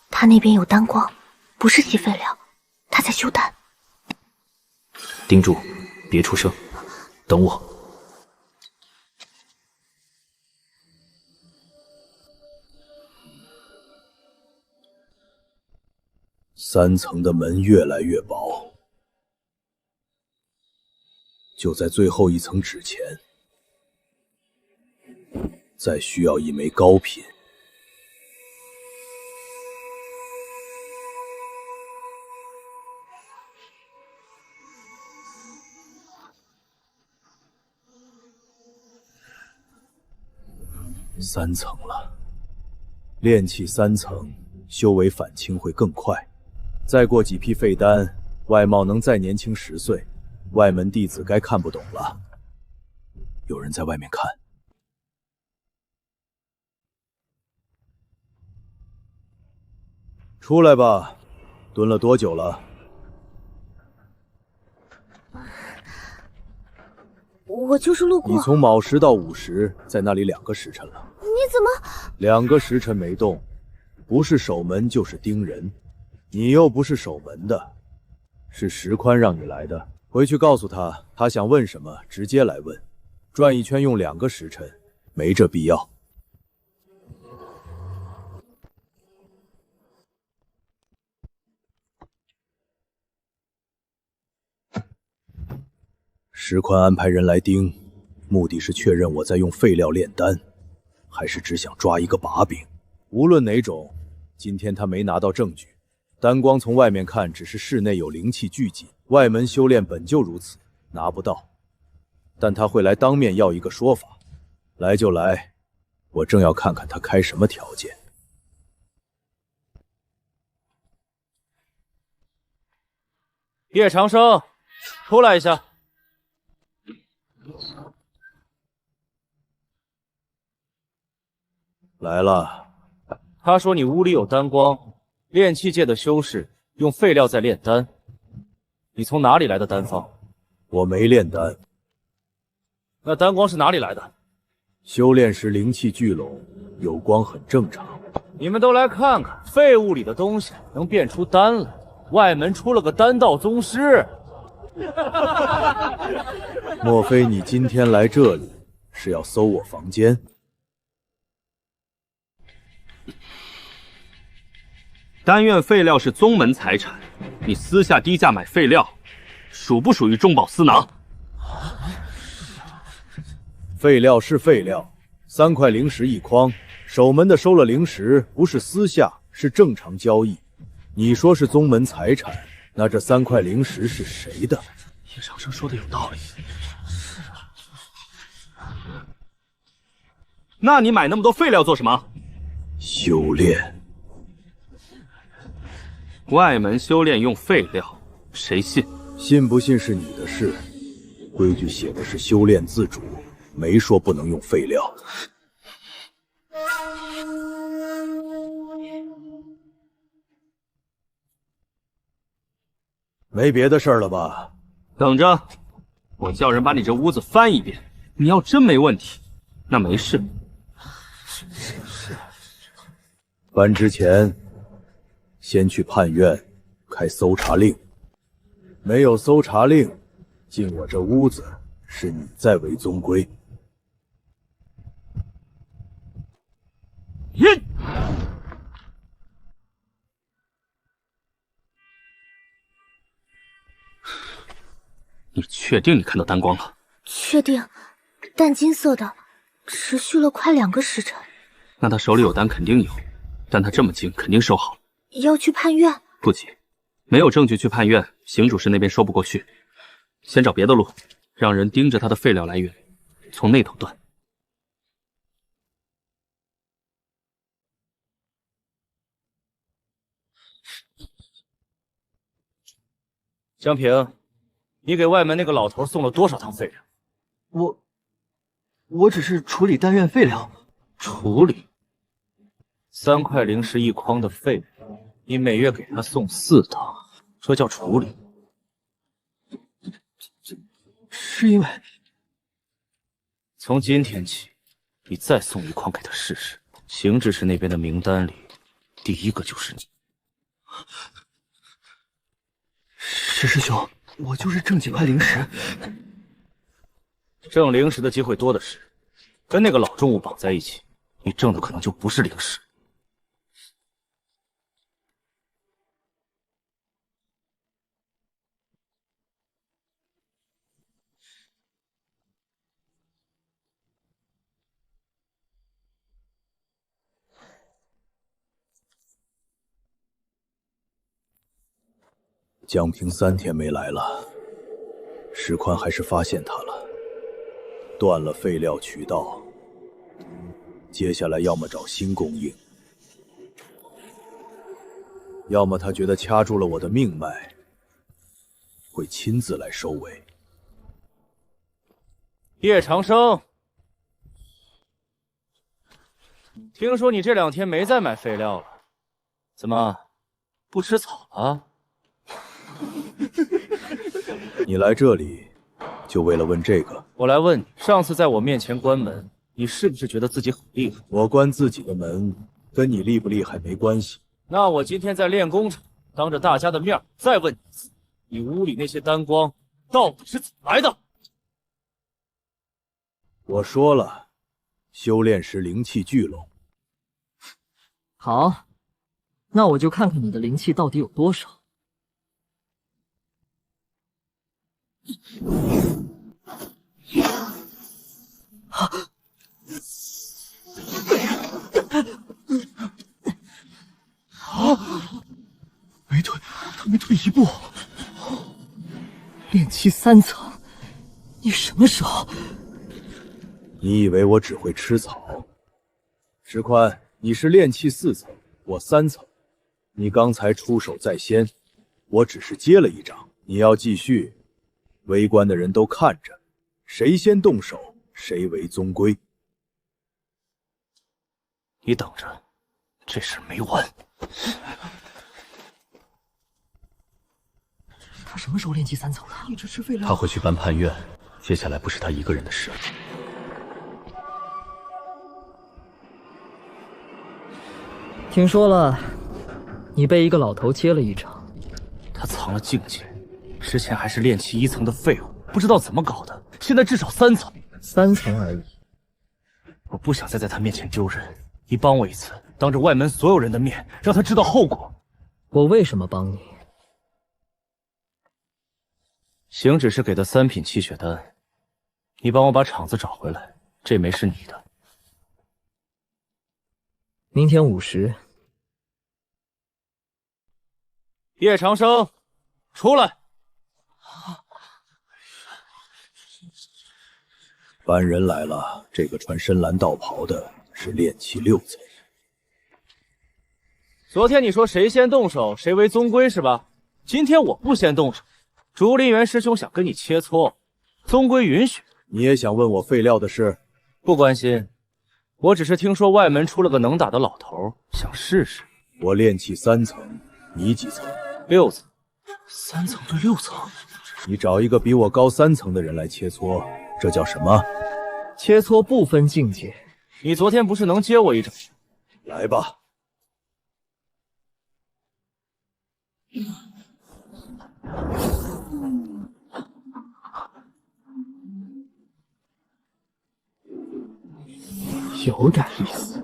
他那边有丹光，不是吸废料，他在修丹。盯住，别出声，等我。3层的门越来越薄，就在最后一层纸前，再需要一枚高品。3层了，炼气3层，修为反清会更快。再过几批废丹，外貌能再年轻10岁，外门弟子该看不懂了。有人在外面看。出来吧，蹲了多久了？我就是路过。你从卯时到午时，在那里2个时辰了。你怎么？2个时辰没动，不是守门就是盯人。你又不是守门的，是石宽让你来的。回去告诉他，他想问什么直接来问，转一圈用2个时辰，没这必要。石宽安排人来盯，目的是确认我在用废料炼丹，还是只想抓一个把柄。无论哪种，今天他没拿到证据。丹光从外面看只是室内有灵气聚集，外门修炼本就如此，拿不到。但他会来当面要一个说法，来就来，我正要看看他开什么条件。叶长生，出来一下。来了。他说你屋里有丹光，炼器界的修士用废料在炼丹，你从哪里来的丹方？我没炼丹。那丹光是哪里来的？修炼时灵气聚拢，有光很正常。你们都来看看，废物里的东西能变出丹来，外门出了个丹道宗师。莫非你今天来这里是要搜我房间？丹院废料是宗门财产，你私下低价买废料，属不属于中饱私囊？废料是废料，3块灵石1筐，守门的收了灵石，不是私下，是正常交易。你说是宗门财产，那这3块灵石是谁的？叶长生说的有道理。那你买那么多废料做什么？修炼。外门修炼用废料，谁信？信不信是你的事。规矩写的是修炼自主，没说不能用废料。没别的事儿了吧？等着，我叫人把你这屋子翻一遍。你要真没问题，那没事。翻之前，先去判院开搜查令。没有搜查令，进我这屋子是你在违宗规。你确定你看到丹光了？确定，淡金色的，持续了快2个时辰。那他手里有丹肯定有，但他这么精，肯定收好了。要去判院？不急，没有证据去判院，邢主事那边说不过去。先找别的路，让人盯着他的废料来源，从那头断。江平，你给外门那个老头送了多少趟废料？我只是处理单院废料。处理？3块灵石1筐的废料，你每月给他送4趟，这叫处理？是因为从今天起，你再送1筐给他试试。邢执事那边的名单里，第一个就是你。石师兄，我就是挣几块灵石。挣灵石的机会多的是，跟那个老重物绑在一起，你挣的可能就不是灵石。江平3天没来了，石宽还是发现他了，断了废料渠道。接下来要么找新供应，要么他觉得掐住了我的命脉，会亲自来收尾。叶长生，听说你这2天没再买废料了，怎么不吃草了？你来这里就为了问这个？我来问你，上次在我面前关门，你是不是觉得自己很厉害？我关自己的门，跟你厉不厉害没关系。那我今天在练功场，当着大家的面再问你一次，你屋里那些丹光到底是怎么来的？我说了，修炼时灵气聚拢。好，那我就看看你的灵气到底有多少。没退一步。炼气3层，你什么时候？你以为我只会吃草？石宽，你是炼气4层，我3层。你刚才出手在先，我只是接了一掌。你要继续，围观的人都看着，谁先动手，谁为宗归。你等着，这事没完。他什么时候炼气3层的？一直吃废料。他会去办判院，接下来不是他一个人的事。听说了，你被一个老头接了一掌。他藏了境界，之前还是炼气1层的废物，不知道怎么搞的，现在至少3层。3层而已。我不想再在他面前丢人，你帮我一次，当着外门所有人的面，让他知道后果。我为什么帮你？邢指示给的3品气血丹，你帮我把厂子找回来，这枚是你的。明天5时。叶长生，出来！班人来了，这个穿深蓝道袍的是炼气6层。昨天你说谁先动手，谁为宗归是吧？今天我不先动手。竹林园师兄想跟你切磋，宗归允许。你也想问我废料的事？不关心，我只是听说外门出了个能打的老头，想试试。我炼气3层，你几层？6层。3层对6层，你找一个比我高3层的人来切磋，这叫什么？切磋不分境界。你昨天不是能接我一掌？来吧。有点意思。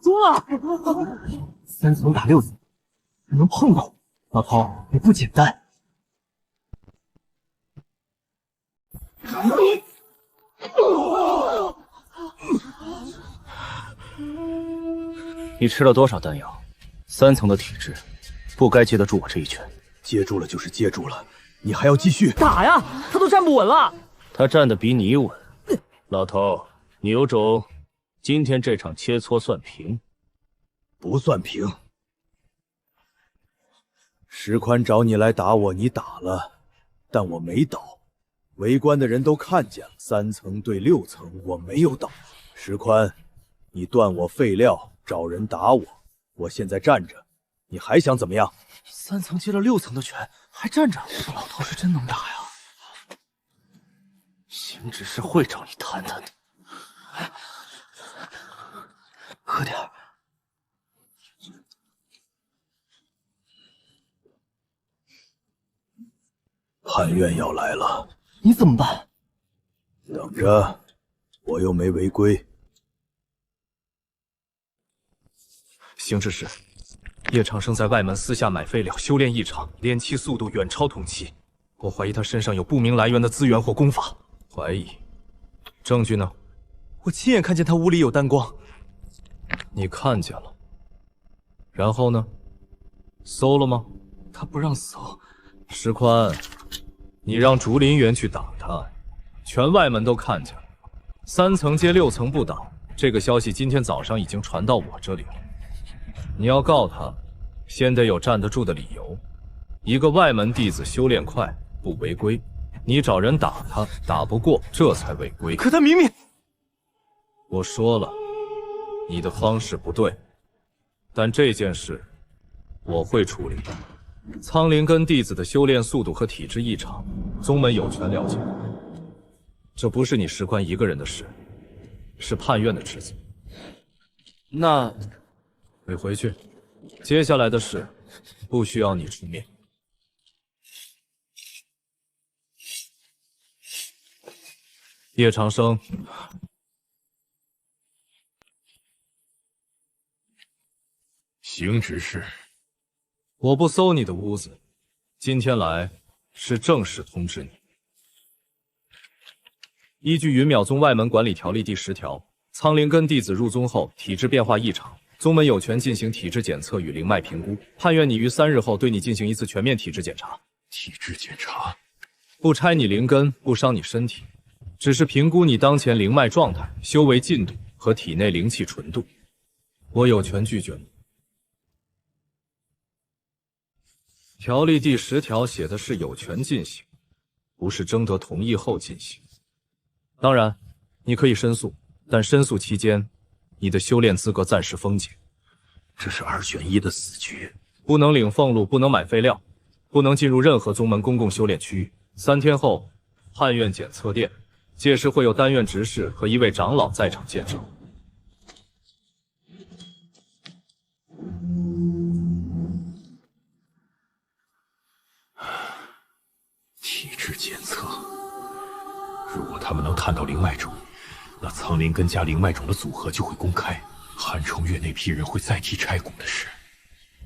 中了！3层打6层，还能碰到我，老头你不简单。你吃了多少丹药？3层的体质，不该接得住我这一拳。接住了就是接住了，你还要继续打呀？他都站不稳了。他站得比你稳，老头，你有种，今天这场切磋算平？不算平。石宽找你来打我，你打了，但我没倒。围观的人都看见了，3层对6层，我没有倒。石宽，你断我废料，找人打我，我现在站着，你还想怎么样？3层接了6层的拳，还站着，这老头是真能打呀！邢执事会找你谈谈的。喝点儿。判院要来了，你怎么办？等着，我又没违规。邢执事，叶长生在外门私下买废料修炼异常，炼气速度远超同期。我怀疑他身上有不明来源的资源或功法。怀疑？证据呢？我亲眼看见他屋里有丹光。你看见了？然后呢？搜了吗？他不让搜。石宽，你让竹林园去打他，全外门都看见了。3层接6层不倒，这个消息今天早上已经传到我这里了。你要告他，先得有站得住的理由。一个外门弟子修炼快，不违规。你找人打他，打不过，这才违规。可他明明……我说了，你的方式不对，但这件事我会处理。苍灵根弟子的修炼速度和体质异常，宗门有权了解。这不是你石宽一个人的事，是判院的职责。那你回去，接下来的事不需要你出面。叶长生，邢执事，我不搜你的屋子，今天来是正式通知你。依据云淼宗外门管理条例第10条，苍灵根弟子入宗后体质变化异常，宗门有权进行体质检测与灵脉评估。判院你于3日后对你进行一次全面体质检查。体质检查，不拆你灵根，不伤你身体，只是评估你当前灵脉状态、修为进度和体内灵气纯度。我有权拒绝你。条例第10条写的是有权进行，不是征得同意后进行。当然，你可以申诉，但申诉期间，你的修炼资格暂时封禁。这是2选1的死局，不能领俸禄，不能买废料，不能进入任何宗门公共修炼区域。3天后，判院检测殿，届时会有丹院执事和1位长老在场见证。体质检测，如果他们能探到灵脉种，那苍灵根加灵脉种的组合就会公开，韩冲月那批人会再提拆骨的事。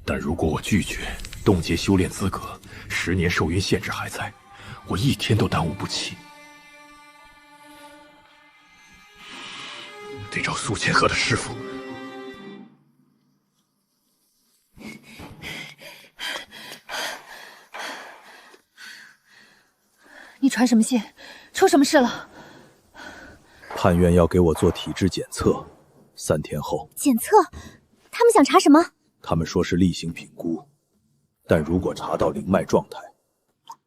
但如果我拒绝，冻结修炼资格，10年受孕限制还在，我一天都耽误不起。得找苏千鹤的师傅。你传什么信？出什么事了？判院要给我做体质检测，3天后。检测？他们想查什么？他们说是例行评估，但如果查到灵脉状态，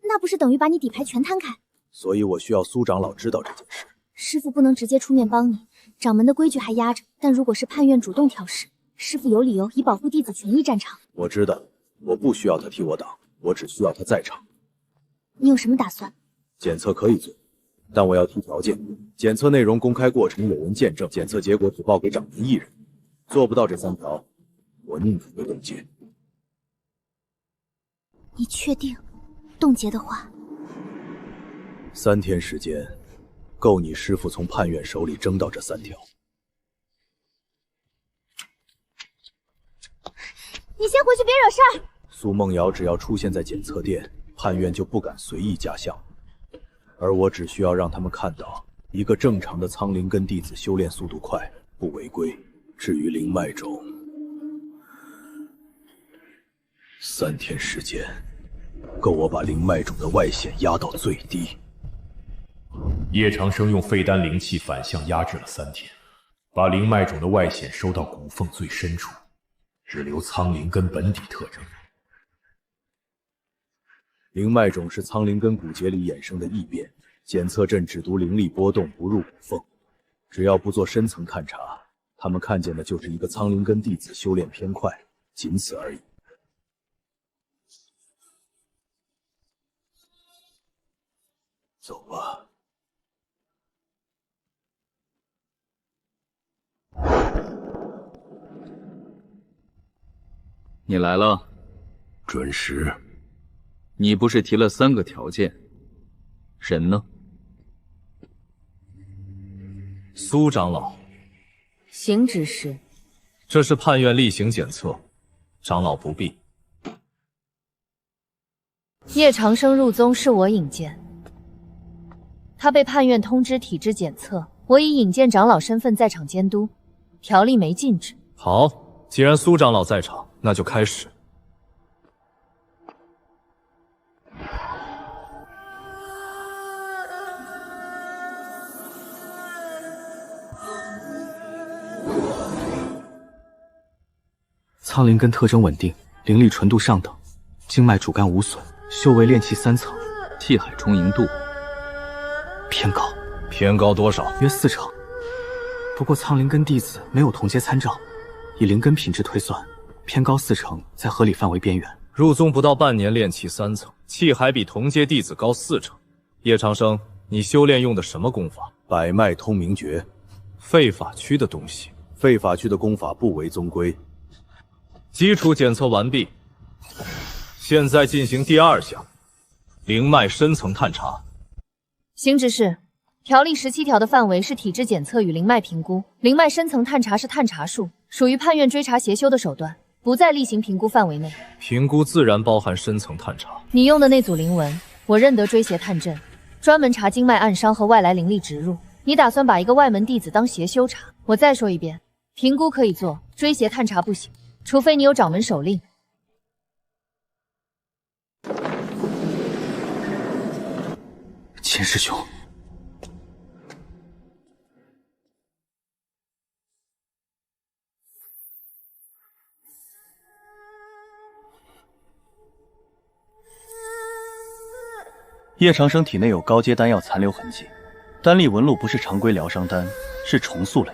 那不是等于把你底牌全摊开？所以我需要苏长老知道这件事。师父不能直接出面帮你，掌门的规矩还压着。但如果是判院主动挑事，师父有理由以保护弟子权益站场。我知道，我不需要他替我挡，我只需要他在场。你有什么打算？检测可以做，但我要提条件：检测内容公开过程，有人见证，检测结果只报给掌门1人。做不到这3条，我宁可被冻结。你确定？冻结的话，3天时间，够你师父从判院手里争到这3条。你先回去，别惹事儿。苏梦瑶只要出现在检测殿，判院就不敢随意加项。而我只需要让他们看到，一个正常的苍灵根弟子修炼速度快，不违规。至于灵脉种，3天时间，够我把灵脉种的外显压到最低。叶长生用废丹灵气反向压制了3天，把灵脉种的外显收到骨缝最深处，只留苍灵根本体特征。灵脉种是苍灵根骨节里衍生的异变，检测阵只读灵力波动，不入骨缝。只要不做深层探查，他们看见的就是一个苍灵根弟子修炼偏快，仅此而已。走吧。你来了，准时。你不是提了3个条件？人呢？苏长老，行指示。这是判院例行检测，长老不必。叶长生入宗是我引荐，他被判院通知体质检测，我以引荐长老身份在场监督，条例没禁止。好，既然苏长老在场，那就开始。苍灵根特征稳定，灵力纯度上等，经脉主干无损，修为炼气3层，气海充盈度偏高。偏高多少？约4成。不过苍灵根弟子没有同阶参照，以灵根品质推算，偏高4成，在合理范围边缘。入宗不到半年，炼气3层，气海比同阶弟子高4成。叶长生，你修炼用的什么功法？百脉通明诀。废法区的东西。废法区的功法不为宗规。基础检测完毕，现在进行第2项，灵脉深层探查。行指示。条例17条的范围是体质检测与灵脉评估，灵脉深层探查是探查术，属于判院追查邪修的手段，不在例行评估范围内。评估自然包含深层探查。你用的那组灵文，我认得追邪探阵，专门查经脉暗伤和外来灵力植入。你打算把一个外门弟子当邪修查？我再说一遍，评估可以做，追邪探查不行。除非你有掌门手令。钱师兄，叶长生体内有高阶丹药残留痕迹，丹力纹路不是常规疗伤丹，是重塑类。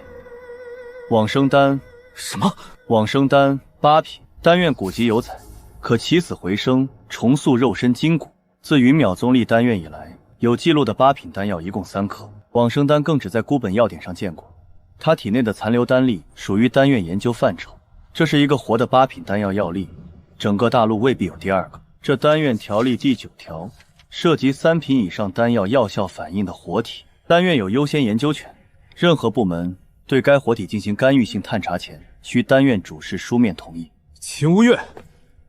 往生丹。什么？往生丹8品，丹院古籍有载，可起死回生，重塑肉身筋骨。自云淼宗立丹院以来，有记录的8品丹药一共3颗，往生丹更只在孤本药典上见过。他体内的残留丹力属于丹院研究范畴，这是一个活的8品丹药药力，整个大陆未必有第2个。这丹院条例第9条涉及3品以上丹药药效反应的活体，丹院有优先研究权，任何部门对该活体进行干预性探查前，需丹院主事书面同意。秦无月，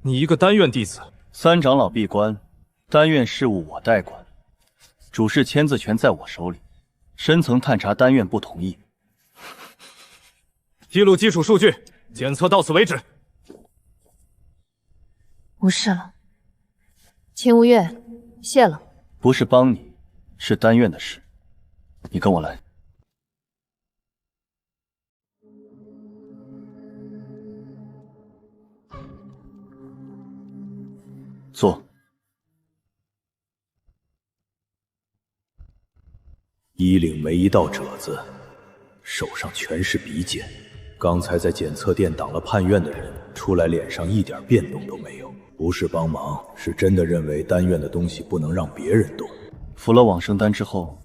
你一个丹院弟子，3长老闭关，丹院事务我代管，主事签字权在我手里。深层探查丹院不同意。记录基础数据，检测到此为止。无事了，秦无月，谢了。不是帮你，是丹院的事，你跟我来。坐。衣领没一道褶子，手上全是笔茧。刚才在检测殿挡了判院的人，出来脸上一点变动都没有。不是帮忙，是真的认为丹院的东西不能让别人动。服了往生丹之后，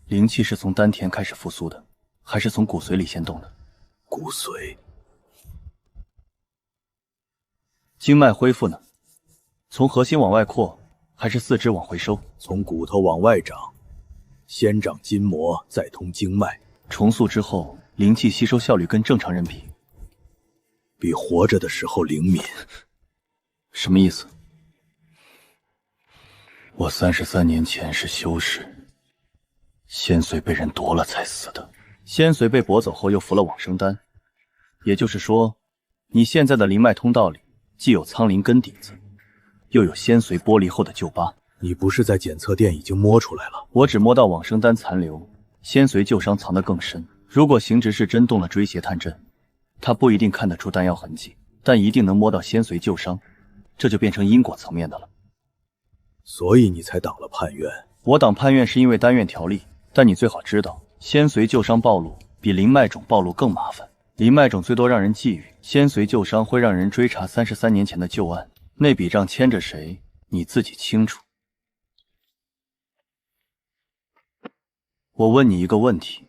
灵气是从丹田开始复苏的，还是从骨髓里先动的？骨髓。经脉恢复呢？从核心往外扩，还是四肢往回收？从骨头往外长，先长筋膜，再通经脉。重塑之后，灵气吸收效率跟正常人比，比活着的时候灵敏。什么意思？我33年前是修士，仙髓被人夺了才死的。仙髓被夺走后，又服了往生丹，也就是说，你现在的灵脉通道里既有苍灵根底子，又有仙髓剥离后的旧疤。你不是在检测店已经摸出来了？我只摸到往生丹残留，仙髓旧伤藏得更深。如果邢执事真动了追邪探阵，他不一定看得出丹药痕迹，但一定能摸到仙髓旧伤，这就变成因果层面的了。所以你才挡了判院。我挡判院是因为丹院条例，但你最好知道，仙髓旧伤暴露比灵脉种暴露更麻烦。灵脉种最多让人觊觎，仙髓旧伤会让人追查33年前的旧案，那笔账牵着谁，你自己清楚。我问你一个问题，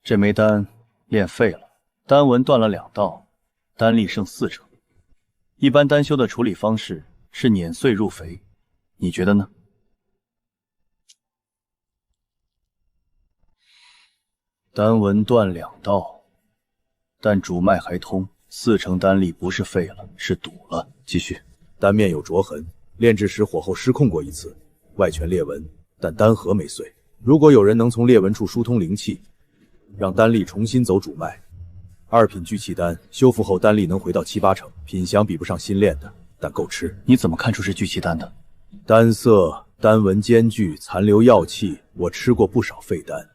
这枚丹炼废了，丹纹断了2道，丹力剩4成。一般丹修的处理方式是碾碎入肥，你觉得呢？丹纹断2道，但主脉还通，4成丹力不是废了，是堵了。继续，丹面有灼痕，炼制时火候失控过一次，外圈裂纹，但丹核没碎。如果有人能从裂纹处疏通灵气，让丹力重新走主脉，2品聚气丹修复后丹力能回到7、8成，品相比不上新炼的，但够吃。你怎么看出是聚气丹的？丹色、丹纹兼具，残留药气，我吃过不少废丹。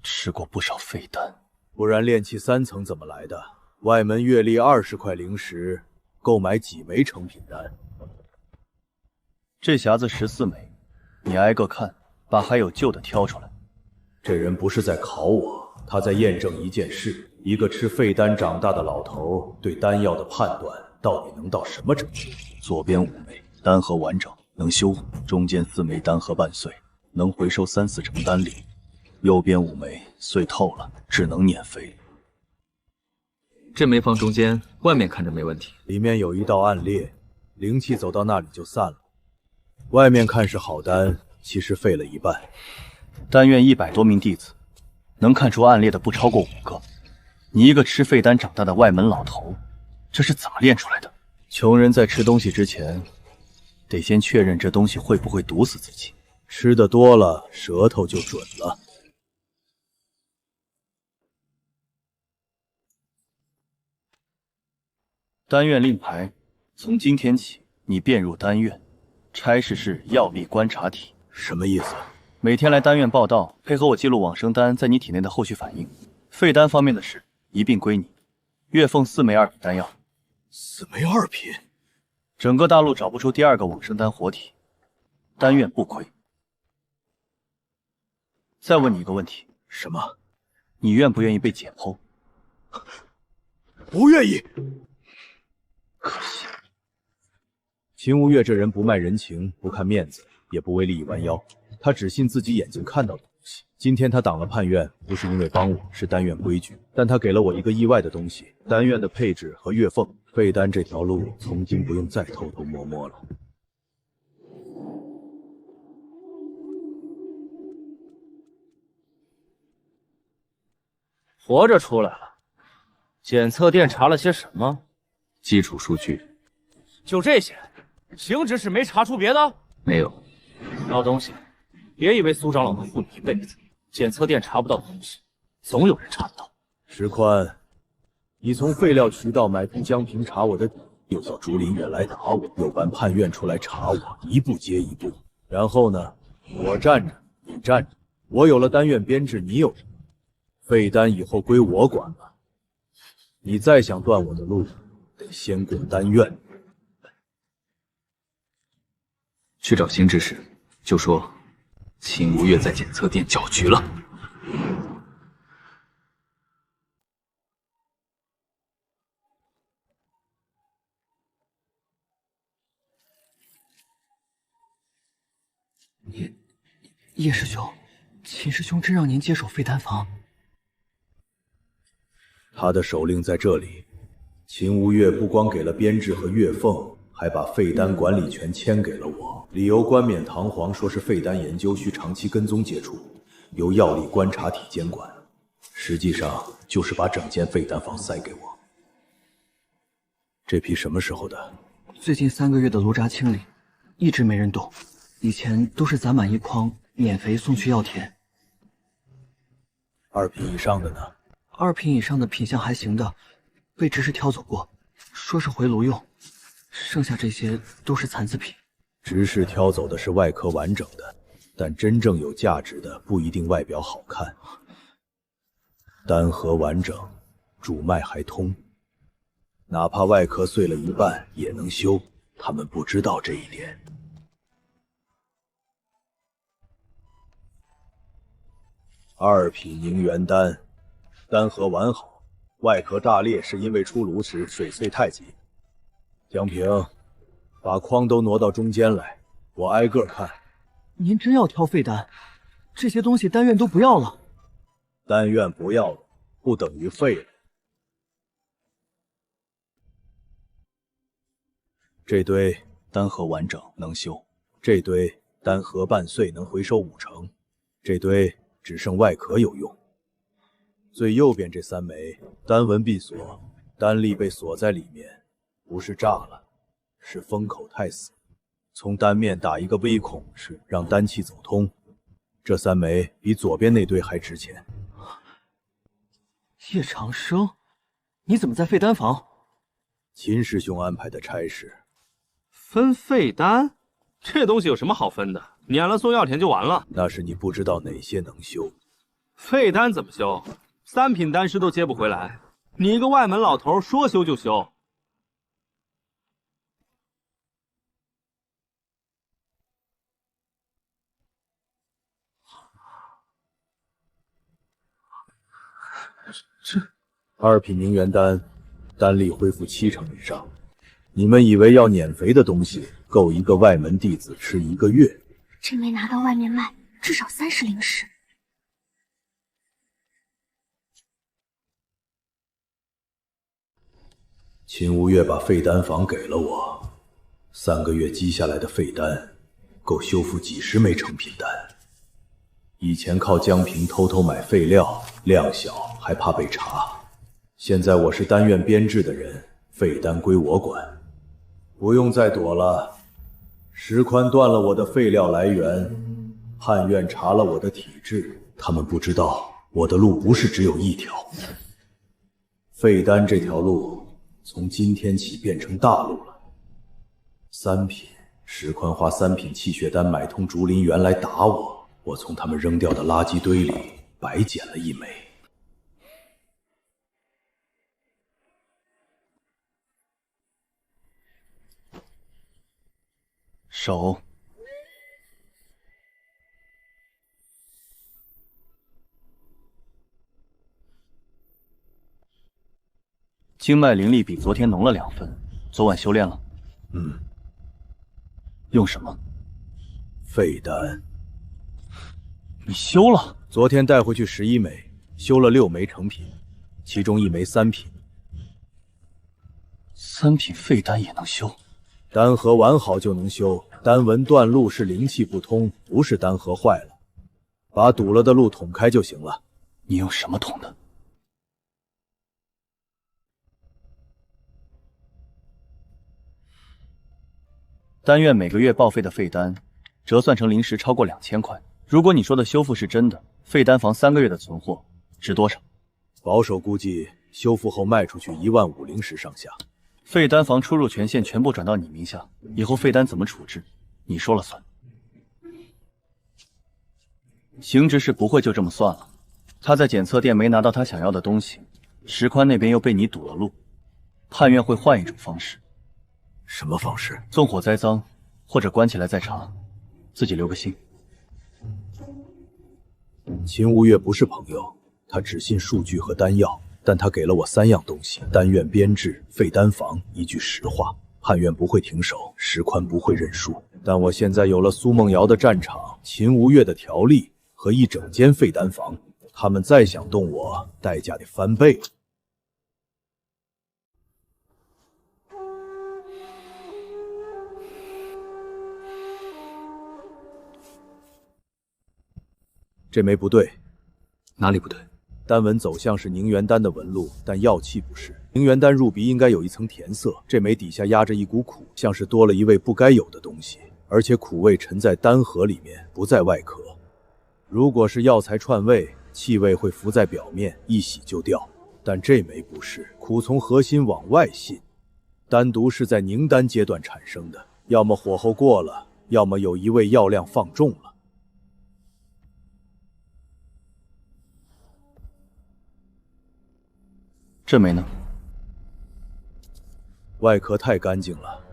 吃过不少废丹，不然炼气3层怎么来的？外门月例20块灵石，购买几枚成品丹？这匣子14枚，你挨个看，把还有旧的挑出来。这人不是在考我，他在验证一件事：一个吃废丹长大的老头对丹药的判断到底能到什么程度？左边5枚，丹核完整，能修复；中间4枚丹核半碎，能回收3、4成丹力；右边5枚碎透了，只能碾肥。这枚放中间，外面看着没问题，里面有一道暗裂，灵气走到那里就散了。外面看是好丹，其实废了一半。丹院100多名弟子，能看出暗裂的不超过5个。你一个吃废丹长大的外门老头，这是怎么练出来的？穷人在吃东西之前，得先确认这东西会不会毒死自己。吃的多了，舌头就准了。丹院令牌，从今天起，你便入丹院，差事是药力观察体。什么意思？每天来丹院报道，配合我记录往生丹在你体内的后续反应。废丹方面的事一并归你。月俸4枚2品丹药。4枚2品？整个大陆找不出第2个往生丹活体，丹院不亏。再问你一个问题。什么？你愿不愿意被解剖？不愿意。可惜。秦无月这人不卖人情，不看面子，也不为利益弯腰，他只信自己眼睛看到的东西。今天他挡了判院，不是因为帮我，是丹院规矩。但他给了我一个意外的东西，丹院的配置和月俸。废丹这条路，从今不用再偷偷摸摸了。活着出来了。检测店查了些什么？基础数据。就这些？邢执事没查出别的？没有。老东西，别以为苏长老能护你一辈子。检测店查不到的东西，总有人查得到。石宽，你从废料渠道买通江平查我的底，又叫竹林远来打我，又搬判院出来查我，一步接一步。然后呢，我站着，你站着，我有了丹院编制，你有什么？废丹以后归我管了。你再想断我的路，得先过丹院。去找邢执事，就说秦无月在检测店搅局了。叶师兄，秦师兄真让您接手废丹房？他的手令在这里。秦无月不光给了编制和月俸，还把废丹管理权签给了我，理由冠冕堂皇，说是废丹研究需长期跟踪接触，由药力观察体监管，实际上就是把整间废丹房塞给我。这批什么时候的？最近3个月的炉渣清理，一直没人动。以前都是攒满一筐，免费送去药田。 2品以上的呢？ 2品以上的品相还行的，被执事挑走过，说是回炉用。剩下这些都是残次品。执事挑走的是外壳完整的，但真正有价值的不一定外表好看。丹核完整，主脉还通，哪怕外壳碎了一半也能修，他们不知道这一点。2品凝元丹，丹核完好，外壳炸裂是因为出炉时水碎太急。江平，把筐都挪到中间来，我挨个看。您真要挑废丹？这些东西丹院都不要了。丹院不要了，不等于废了。这堆丹核完整能修，这堆丹核半碎能回收5成，这堆只剩外壳有用。最右边这3枚丹纹闭锁，丹力被锁在里面。不是炸了，是封口太死，从丹面打一个微孔，是让丹气走通。这3枚比左边那堆还值钱。叶长生，你怎么在废丹房？秦师兄安排的差事。分废丹？这东西有什么好分的？撵了送药田就完了。那是你不知道哪些能修。废丹怎么修？3品丹师都接不回来，你一个外门老头说修就修。2品凝元丹，丹力恢复7成以上。你们以为要碾肥的东西，够一个外门弟子吃1个月？这枚拿到外面卖，至少30灵石。秦无月把废丹房给了我，3个月积下来的废丹，够修复几10枚成品丹。以前靠江平偷偷买废料，量小还怕被查。现在我是丹院编制的人，废丹归我管，不用再躲了。石宽断了我的废料来源，汉院查了我的体质，他们不知道我的路不是只有一条。废丹这条路从今天起变成大路了。3品，石宽花3品气血丹买通竹林园来打我，我从他们扔掉的垃圾堆里白捡了1枚。手。经脉灵力比昨天浓了2分，昨晚修炼了。用什么？废丹。你修了？昨天带回去11枚，修了6枚成品，其中1枚3品。3品废丹也能修？丹核完好就能修，丹纹断路是灵气不通，不是丹核坏了。把堵了的路捅开就行了。你用什么捅的？丹院每个月报废的废丹，折算成灵石超过2000块。如果你说的修复是真的，废丹房3个月的存货值多少？保守估计，修复后卖出去15000灵石上下。废丹房出入权限全部转到你名下，以后废丹怎么处置，你说了算。邢执事不会就这么算了，他在检测店没拿到他想要的东西，石宽那边又被你堵了路，判院会换一种方式。什么方式？纵火栽赃，或者关起来再查，自己留个心。秦无月不是朋友，他只信数据和丹药，但他给了我3样东西：丹院编制、废丹房，一句实话。判院不会停手，石宽不会认输。但我现在有了苏梦瑶的战场、秦无月的条例和一整间废丹房，他们再想动我，代价得翻倍了。这枚不对。哪里不对？丹纹走向是凝元丹的纹路，但药气不是。凝元丹入鼻应该有一层甜涩，这枚底下压着一股苦，像是多了一味不该有的东西，而且苦味沉在丹核里面，不在外壳。如果是药材串味，气味会浮在表面，一洗就掉。但这枚不是，苦从核心往外沁，单独是在凝丹阶段产生的，要么火候过了，要么有一味药量放重了。这枚呢？外壳太干净了，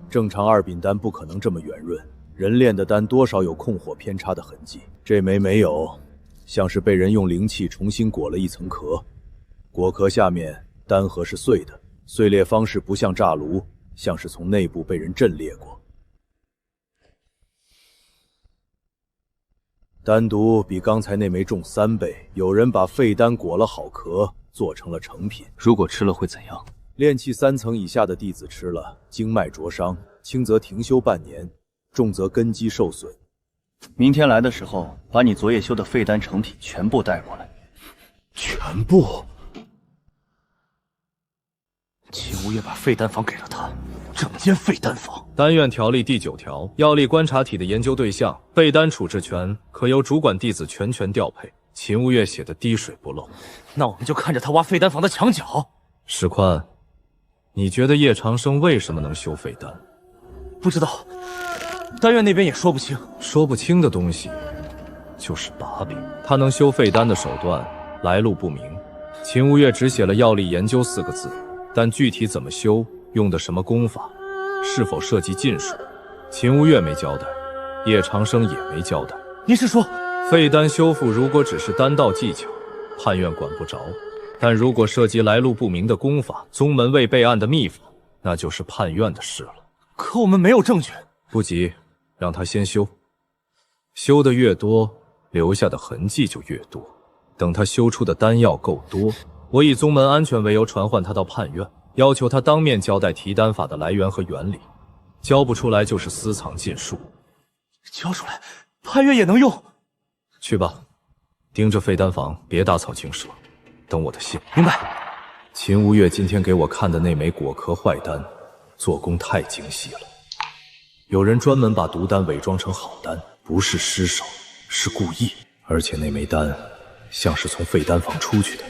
正常2品丹不可能这么圆润，人炼的丹多少有控火偏差的痕迹。这枚没有，像是被人用灵气重新裹了一层壳，果壳下面丹核是碎的，碎裂方式不像炸炉，像是从内部被人震裂过。丹毒比刚才那枚重3倍，有人把废丹裹了好壳，做成了成品。如果吃了会怎样？炼气3层以下的弟子吃了，经脉灼伤，轻则停修半年，重则根基受损。明天来的时候，把你昨夜修的废丹成品全部带过来。全部？秦无月把废丹房给了他，整间废丹房。丹院条例第9条，药力观察体的研究对象，废丹处置权可由主管弟子全权调配。秦无月写的滴水不漏。那我们就看着他挖废丹房的墙角。石宽，你觉得叶长生为什么能修废丹？不知道，丹院那边也说不清。说不清的东西就是把柄。他能修废丹的手段来路不明，秦无月只写了药力研究4个字，但具体怎么修，用的什么功法，是否涉及禁术，秦无月没交代，叶长生也没交代。你是说废丹修复如果只是丹道技巧，判院管不着，但如果涉及来路不明的功法，宗门未备案的秘法，那就是判院的事了。可我们没有证据。不急，让他先修，修的越多，留下的痕迹就越多。等他修出的丹药够多，我以宗门安全为由传唤他到判院，要求他当面交代提丹法的来源和原理，交不出来就是私藏禁术。交出来，判院也能用。去吧，盯着废丹房，别打草惊蛇，等我的信。明白。秦无月今天给我看的那枚果壳坏丹，做工太精细了。有人专门把毒丹伪装成好丹，不是失手，是故意。而且那枚丹像是从废丹房出去的。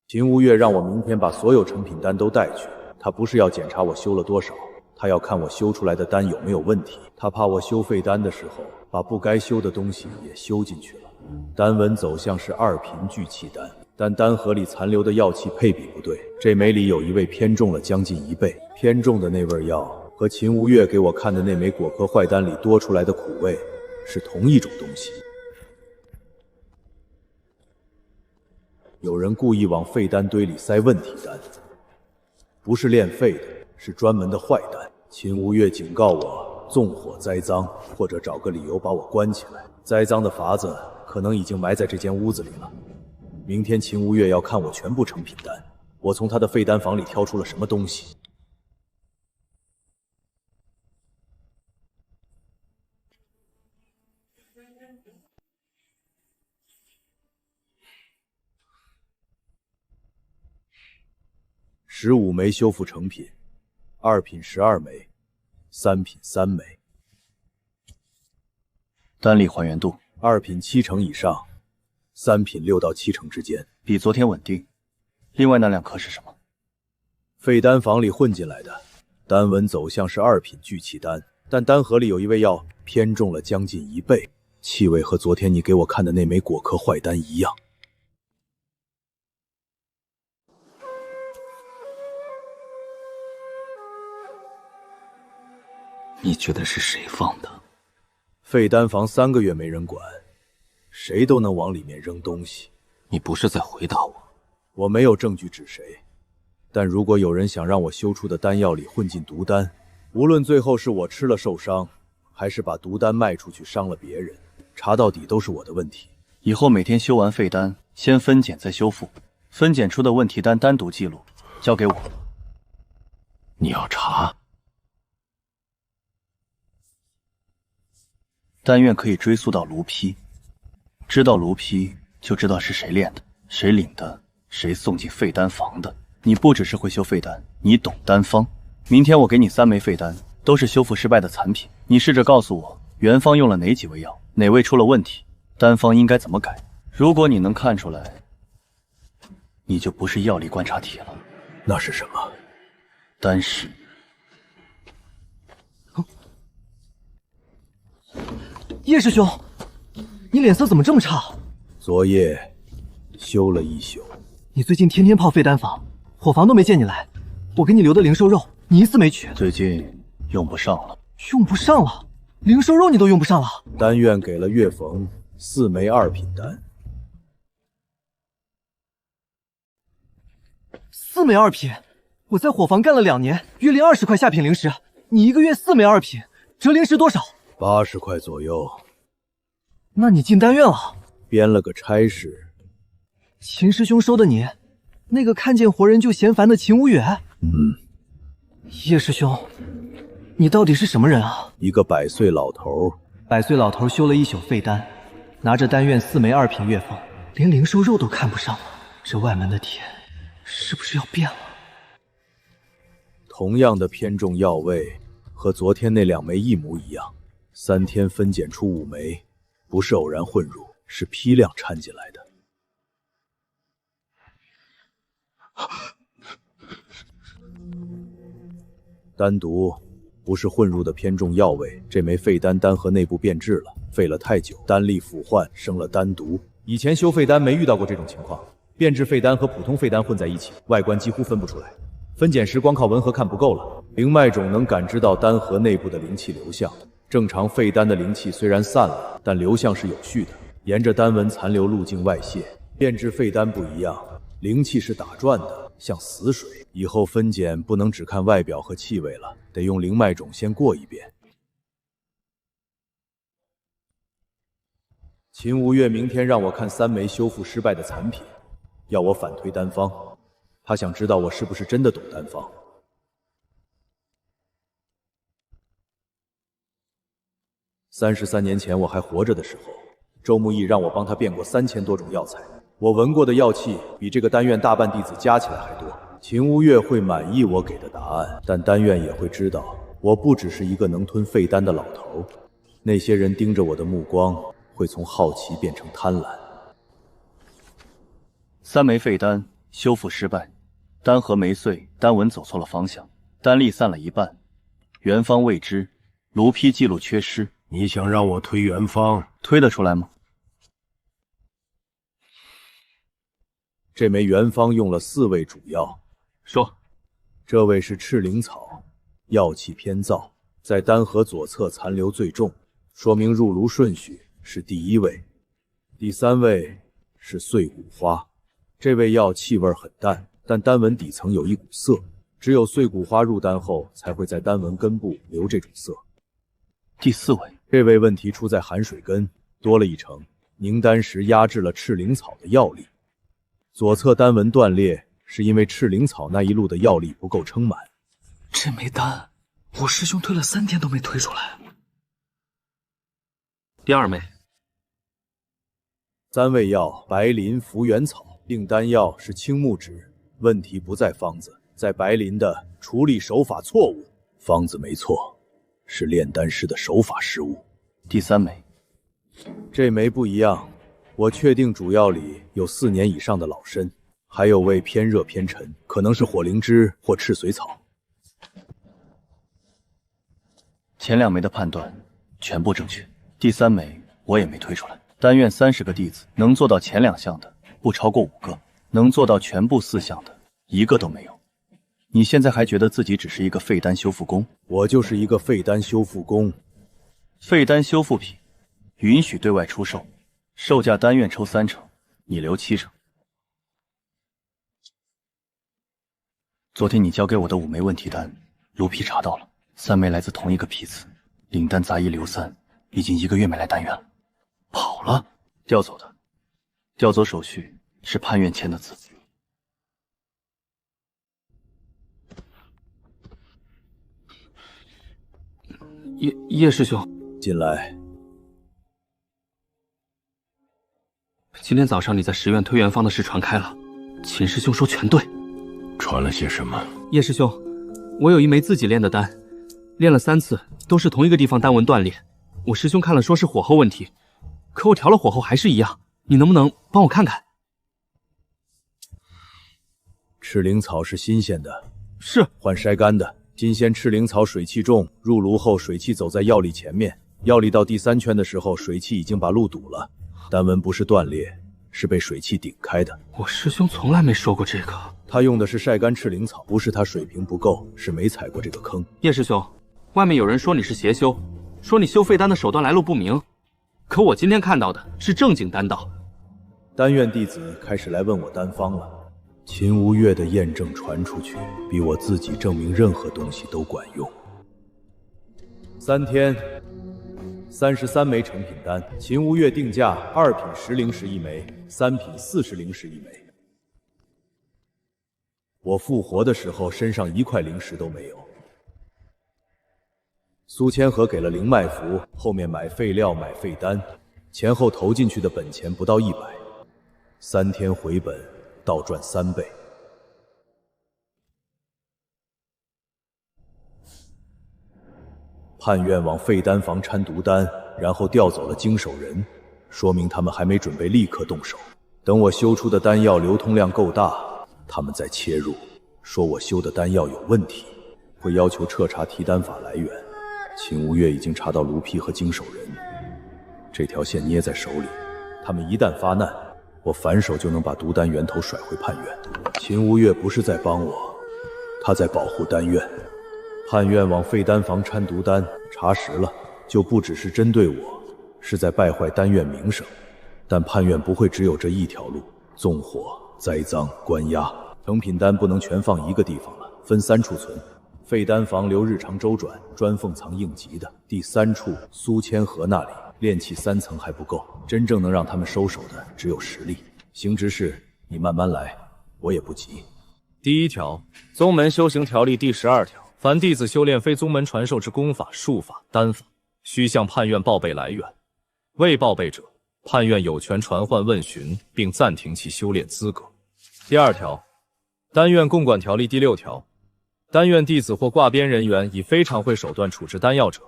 秦无月让我明天把所有成品丹都带去，他不是要检查我修了多少，他要看我修出来的丹有没有问题。他怕我修废丹的时候，把不该修的东西也修进去了。丹文走向是2品聚气丹，但丹盒里残留的药气配比不对，这枚里有一味偏重了将近1倍，偏重的那味药和秦无月给我看的那枚果壳坏丹里多出来的苦味是同一种东西。有人故意往废丹堆里塞问题丹，不是炼废的，是专门的坏丹。秦无月警告我纵火栽赃，或者找个理由把我关起来。栽赃的法子可能已经埋在这间屋子里了。明天秦无月要看我全部成品丹，我从他的废丹房里挑出了什么东西。15枚修复成品，2品12枚，3品3枚。丹力还原度2品7成以上，3品6到7成之间，比昨天稳定。另外那2颗是什么？废丹房里混进来的，丹纹走向是2品聚气丹，但丹盒里有一味药偏重了将近1倍，气味和昨天你给我看的那枚果壳坏丹一样。你觉得是谁放的？废丹房3个月没人管，谁都能往里面扔东西。你不是在回答我？我没有证据指谁，但如果有人想让我修出的丹药里混进毒丹，无论最后是我吃了受伤，还是把毒丹卖出去伤了别人，查到底都是我的问题。以后每天修完废丹，先分拣再修复，分拣出的问题单单独记录，交给我。你要查？丹院可以追溯到卢丕，知道卢丕就知道是谁炼的，谁领的，谁送进废丹房的。你不只是会修废丹，你懂丹方。明天我给你3枚废丹，都是修复失败的残品，你试着告诉我原方用了哪几味药，哪味出了问题，丹方应该怎么改。如果你能看出来，你就不是药力观察体了。那是什么？丹石。叶师兄，你脸色怎么这么差？昨夜修了一宿。你最近天天泡废丹房，伙房都没见你来。我给你留的灵兽肉，你一次没取。最近用不上了。用不上了？灵兽肉你都用不上了？丹院给了岳冯4枚2品丹。4枚2品，我在伙房干了2年，月领20块下品灵石，你1个月4枚2品，折灵石多少？80块左右。那你进丹院了？编了个差事。秦师兄收的你，那个看见活人就嫌烦的秦无远？叶师兄，你到底是什么人啊？一个100岁老头。100岁老头修了一宿废丹，拿着丹院4枚2品月俸，连灵兽肉都看不上了。这外门的天是不是要变了？同样的偏重药味，和昨天那2枚一模一样。3天分拣出5枚，不是偶然混入，是批量掺进来的。丹毒不是混入的偏重药味，这枚废丹丹核内部变质了，废了太久，丹力腐坏，生了丹毒。以前修废丹没遇到过这种情况，变质废丹和普通废丹混在一起，外观几乎分不出来。分拣时光靠闻和看不够了，灵脉种能感知到丹核内部的灵气流向。正常废丹的灵气虽然散了，但流向是有序的，沿着丹纹残留路径外泄。变质废丹不一样，灵气是打转的，像死水。以后分拣不能只看外表和气味了，得用灵脉种先过一遍。秦无月明天让我看3枚修复失败的残品，要我反推丹方。他想知道我是不是真的懂丹方。33年前我还活着的时候，周木易让我帮他变过3000多种药材，我闻过的药气比这个丹院大半弟子加起来还多。秦无月会满意我给的答案，但丹院也会知道，我不只是一个能吞废丹的老头。那些人盯着我的目光会从好奇变成贪婪。3枚废丹修复失败，丹核没碎，丹纹走错了方向，丹力散了一半，原方未知，卢批记录缺失。你想让我推原方？推得出来吗？这枚原方用了4味主药。说，这味是赤灵草，药气偏燥，在丹核左侧残留最重，说明入炉顺序是第1味。第3味是碎骨花，这味药气味很淡，但丹纹底层有一股涩，只有碎骨花入丹后才会在丹纹根部留这种涩。第4味，这味问题出在含水根多了一成，凝丹时压制了赤灵草的药力。左侧丹纹断裂是因为赤灵草那一路的药力不够撑满。这枚丹，我师兄推了3天都没推出来。第2枚，3味药白磷浮元草，令丹药是青木脂，问题不在方子，在白磷的处理手法错误。方子没错，是炼丹师的手法失误。第3枚，这枚不一样，我确定主药里有4年以上的老参，还有味偏热偏沉，可能是火灵芝或赤髓草。前2枚的判断全部正确，第3枚我也没推出来。丹院30个弟子，能做到前2项的不超过5个，能做到全部4项的1个都没有。你现在还觉得自己只是一个废丹修复工？我就是一个废丹修复工。废丹修复品允许对外出售，售价丹院抽3成，你留7成。昨天你交给我的5枚问题丹，卢批查到了，3枚来自同一个批次，领丹杂役刘三已经1个月没来丹院了，跑了，调走的，调走手续是潘院签的字。叶师兄，进来。今天早上你在石院推元方的事传开了，秦师兄说全对。传了些什么？叶师兄，我有1枚自己炼的丹，炼了3次，都是同一个地方丹纹断裂。我师兄看了说是火候问题，可我调了火候还是一样，你能不能帮我看看？赤灵草是新鲜的，是换筛干的。金仙赤灵草水气重，入炉后水气走在药力前面，药力到第3圈的时候，水气已经把路堵了。丹纹不是断裂，是被水气顶开的。我师兄从来没说过这个。他用的是晒干赤灵草，不是他水平不够，是没踩过这个坑。叶师兄，外面有人说你是邪修，说你修废丹的手段来路不明，可我今天看到的是正经丹道。丹院弟子开始来问我丹方了。秦无月的验证传出去，比我自己证明任何东西都管用。3天，33枚成品丹，秦无月定价2品10灵石一枚，3品40灵石一枚。我复活的时候身上1块灵石都没有。苏千和给了灵脉符，后面买废料买废丹，前后投进去的本钱不到100，3天回本。倒赚3倍。判院往废丹房掺毒丹，然后调走了经手人，说明他们还没准备立刻动手。等我修出的丹药流通量够大，他们再切入，说我修的丹药有问题，会要求彻查提丹法来源。秦无月已经查到卢丕和经手人，这条线捏在手里，他们一旦发难，我反手就能把毒丹源头甩回判院。秦无月不是在帮我，他在保护丹院。判院往废丹房掺毒丹，查实了，就不只是针对我，是在败坏丹院名声。但判院不会只有这一条路，纵火、栽赃、关押，成品丹不能全放一个地方了，分3处存。废丹房留日常周转，专奉藏应急的。第3处苏千河那里，炼气3层还不够，真正能让他们收手的只有实力。行之事你慢慢来，我也不急。第1条，宗门修行条例第12条，凡弟子修炼非宗门传授之功法、术法、丹法，须向判院报备来源。未报备者，判院有权传唤问询，并暂停其修炼资格。第2条，丹院共管条例第6条，丹院弟子或挂边人员以非常会手段处置丹药者，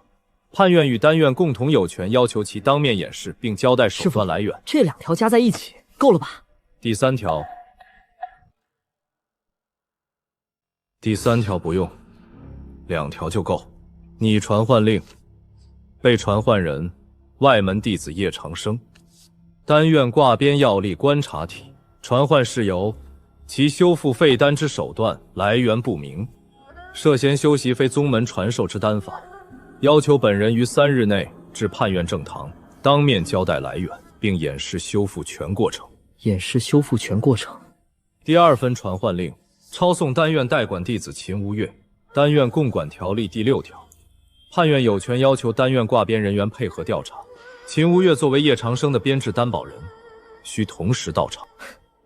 判院与丹院共同有权要求其当面演示，并交代手段来源。这2条加在一起够了吧？第3条，第3条不用，2条就够。拟传唤令，被传唤人，外门弟子叶长生，丹院挂边药力观察体。传唤事由，其修复废丹之手段来源不明，涉嫌修习非宗门传授之丹法，要求本人于3日内至判院正堂，当面交代来源，并演示修复全过程。演示修复全过程。第2分传唤令，抄送丹院代管弟子秦无月。丹院共管条例第6条，判院有权要求丹院挂边人员配合调查。秦无月作为叶长生的编制担保人，需同时到场。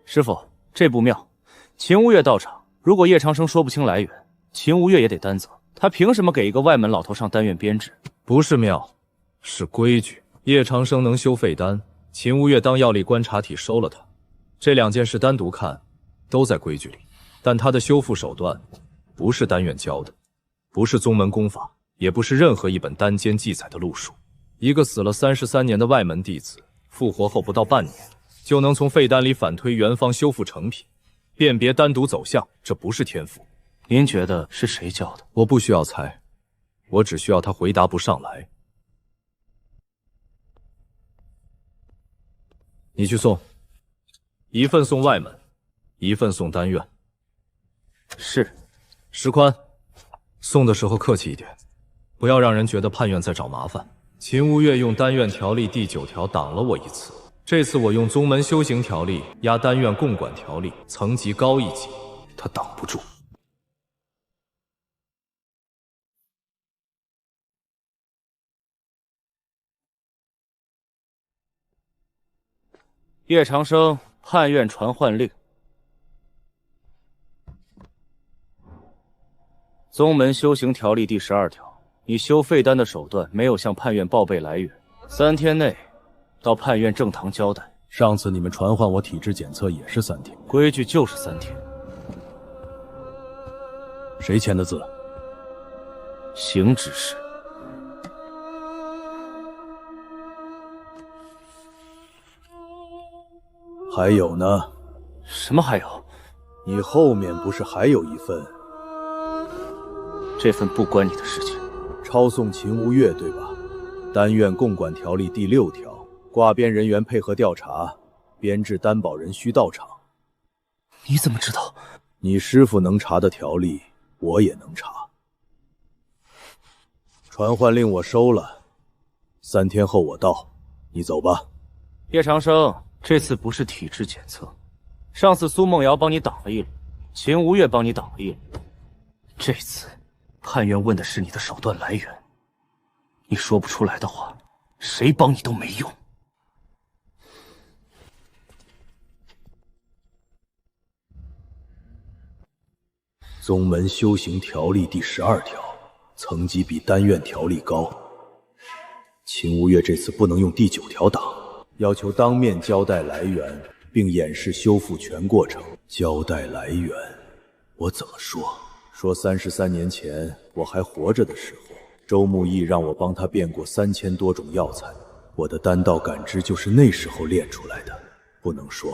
师傅，这不妙。秦无月到场，如果叶长生说不清来源，秦无月也得担责。他凭什么给一个外门老头上丹院编制？不是妙，是规矩。叶长生能修废丹，秦无月当药力观察体收了他，这2件事单独看都在规矩里，但他的修复手段不是丹院教的，不是宗门功法，也不是任何一本丹间记载的路数。一个死了33年的外门弟子，复活后不到半年，就能从废丹里反推原方修复成品，辨别丹毒走向，这不是天赋。您觉得是谁教的？我不需要猜，我只需要他回答不上来。你去送，1份送外门，1份送丹院。是。石宽，送的时候客气一点，不要让人觉得判院在找麻烦。秦无月用丹院条例第9条挡了我一次，这次我用宗门修行条例压丹院共管条例，层级高1级，他挡不住。叶长生，判院传唤令。宗门修行条例第12条，你修废丹的手段没有向判院报备来源，3天内到判院正堂交代。上次你们传唤我体质检测也是3天，规矩就是3天。谁签的字？行指示。还有呢？什么还有？你后面不是还有一份？这份不关你的事情。抄送秦无月，对吧？单院共管条例第6条，挂编人员配合调查，编制担保人需到场。你怎么知道？你师傅能查的条例，我也能查。传唤令我收了，3天后我到，你走吧。叶长生，这次不是体质检测，上次苏梦瑶帮你挡了一轮，秦无月帮你挡了一轮，这次判院问的是你的手段来源，你说不出来的话，谁帮你都没用。宗门修行条例第12条，层级比单院条例高。秦无月这次不能用第9条挡，要求当面交代来源，并演示修复全过程。交代来源，我怎么说？说33年前我还活着的时候，周木易让我帮他变过3000多种药材，我的丹道感知就是那时候练出来的。不能说，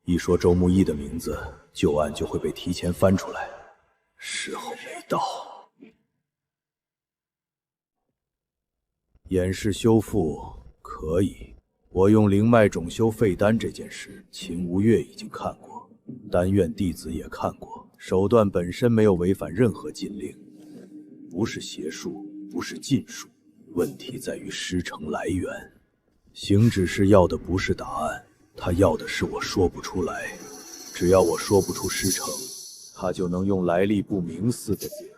一说周木易的名字，旧案就会被提前翻出来。时候没到。演示修复可以，我用灵脉种修废丹这件事，秦无月已经看过，丹院弟子也看过，手段本身没有违反任何禁令，不是邪术，不是禁术，问题在于师承来源。行指示要的不是答案，他要的是我说不出来，只要我说不出师承，他就能用来历不明4个字，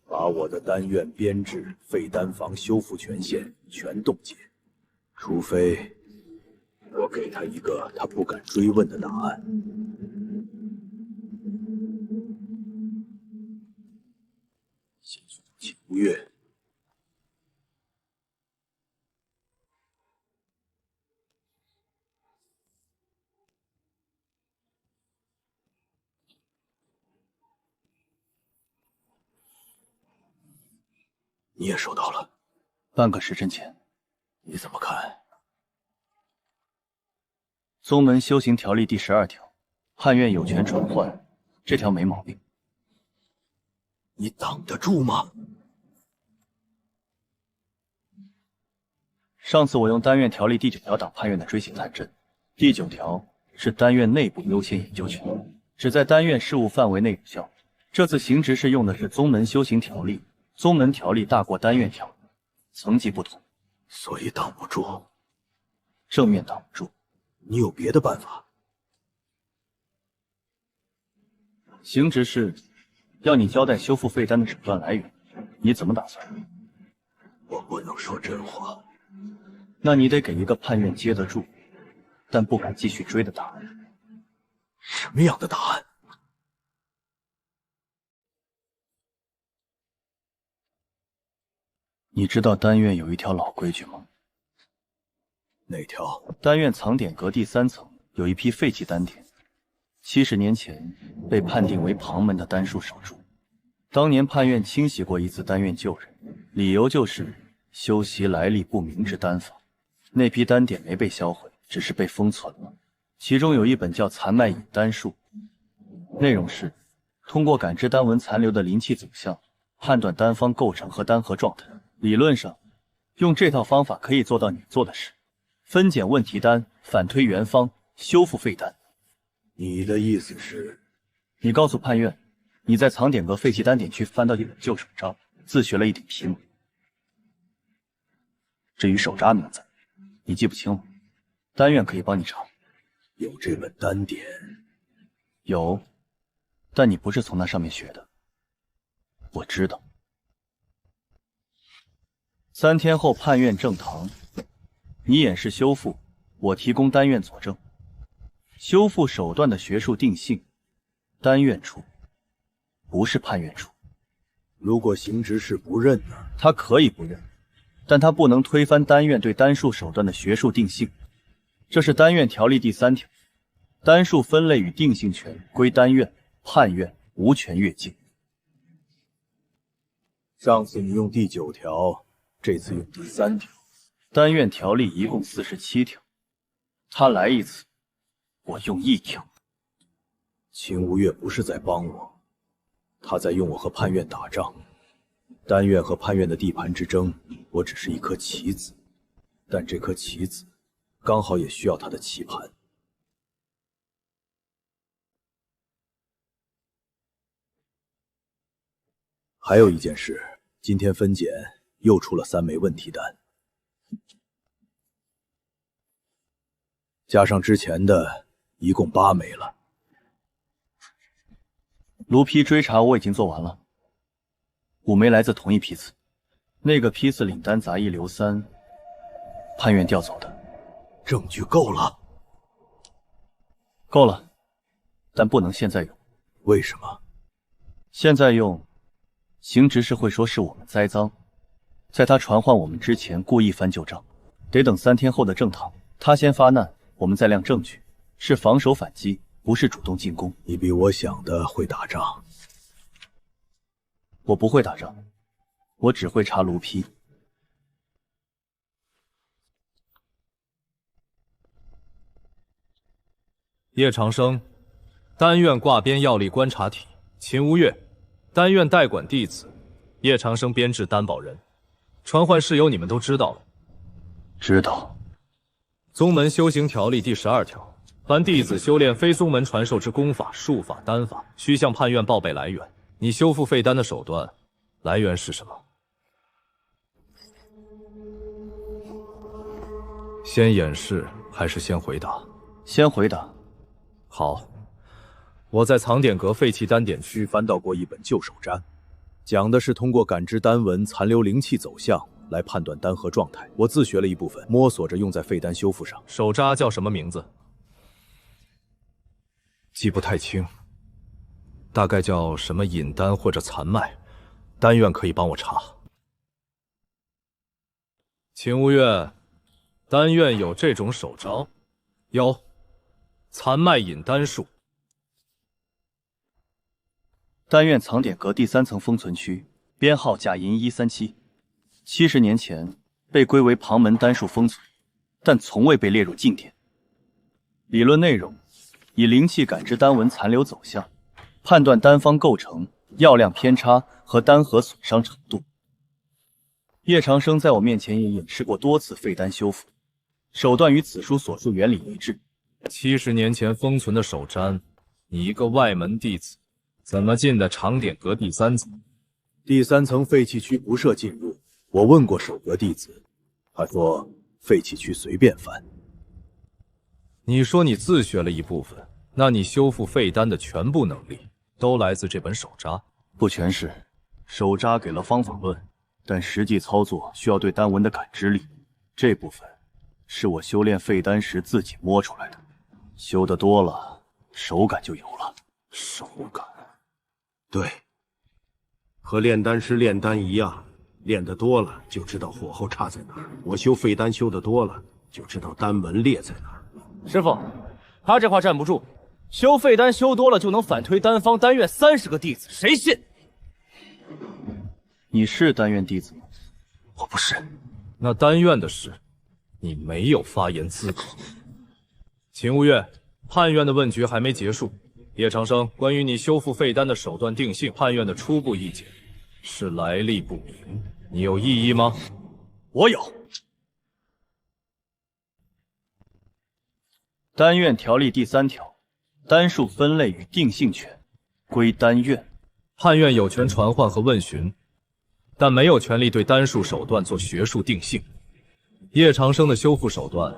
把我的丹院编制、废丹房修复权限全冻结，除非我给他一个他不敢追问的答案。秦无月，你也收到了？半个时辰前。你怎么看？宗门修行条例第12条，判院有权传唤，这条没毛病。你挡得住吗？上次我用单院条例第9条挡判院的追刑探阵，第9条是单院内部优先研究权，只在单院事务范围内有效。这次行执事用的是宗门修行条例，宗门条例大过单院条例，层级不同，所以挡不住。正面挡不住，你有别的办法？行执事要你交代修复废丹的手段来源，你怎么打算？我不能说真话。那你得给一个判院接得住，但不敢继续追的答案。什么样的答案？你知道丹院有一条老规矩吗？哪条？丹院藏典阁第3层有一批废弃丹典，70年前被判定为旁门的丹术手著。当年判院清洗过一次丹院旧人，理由就是修习来历不明之丹法。那批丹典没被销毁，只是被封存了。其中有一本叫《残脉引丹术》，内容是通过感知丹纹残留的灵气走向，判断丹方构成和丹核状态。理论上，用这套方法可以做到你做的事：分拣问题丹，反推原方，修复废丹。你的意思是，你告诉判院，你在藏典阁废弃丹典区翻到一本旧手札，自学了一点皮毛。至于手札名字，你记不清了，丹院可以帮你查。有这本丹典？有，但你不是从那上面学的。我知道。3天后判院正堂，你演示修复，我提供丹院佐证。修复手段的学术定性，丹院出，不是判院出。如果行执事不认呢？他可以不认，但他不能推翻丹院对丹术手段的学术定性。这是丹院条例第3条，丹术分类与定性权归丹院，判院无权越界。上次你用第9条，这次用第3条。丹院条例一共47条，他来一次，我用一条。秦无月不是在帮我，他在用我和潘院打仗。丹院和潘院的地盘之争，我只是一颗棋子，但这颗棋子刚好也需要他的棋盘。还有一件事，今天分拣又出了3枚问题单，加上之前的，一共8枚了。卢批追查我已经做完了，5枚来自同一批次，那个批次领单杂役刘3，潘院调走的。证据够了？够了，但不能现在用。为什么？现在用，邢执事会说是我们栽赃，在他传唤我们之前故意翻旧账，得等3天后的正堂，他先发难，我们再亮证据，是防守反击，不是主动进攻。你比我想的会打仗。我不会打仗，我只会查卢批。叶长生，丹院挂边药力观察体；秦无月，丹院代管弟子；叶长生编制担保人。传唤事由你们都知道了。知道。宗门修行条例第12条，凡弟子修炼非宗门传授之功法、术法、丹法，须向判院报备来源。你修复废丹的手段，来源是什么？先演示还是先回答？先回答。好，我在藏典阁废弃丹典区翻到过一本旧手札，讲的是通过感知丹纹残留灵气走向来判断丹核状态。我自学了一部分，摸索着用在废丹修复上。手札叫什么名字？记不太清，大概叫什么隐丹或者残脉，丹院可以帮我查。秦无月，丹院有这种手札？有。残脉隐丹术。丹院藏典阁第3层封存区，编号甲寅137，70年前被归为旁门丹术封存，但从未被列入禁典。理论内容：以灵气感知丹纹残留走向，判断丹方构成、药量偏差和丹核损伤程度。叶长生在我面前也演示过多次废丹修复，手段与此书所述原理一致。70年前封存的手札，你一个外门弟子，怎么进的藏典阁第3层？第3层废弃区不设进入。我问过守阁弟子，他说废弃区随便翻。你说你自学了一部分，那你修复废丹的全部能力都来自这本手札？不全是，手札给了方法论，但实际操作需要对丹纹的感知力，这部分是我修炼废丹时自己摸出来的。修得多了，手感就有了。手感，对，和炼丹师炼丹一样，练得多了就知道火候差在哪儿。我修废丹修得多了，就知道丹纹裂在哪儿。师傅，他这话站不住。修废丹修多了就能反推丹方丹院30个弟子，谁信？你是丹院弟子吗？我不是。那丹院的事，你没有发言资格。秦无月，判院的问局还没结束。叶长生，关于你修复废丹的手段定性，判院的初步意见是来历不明，你有异议吗？我有。丹院条例第3条，丹术分类与定性权归丹院。判院有权传唤和问询，但没有权利对丹术手段做学术定性。叶长生的修复手段，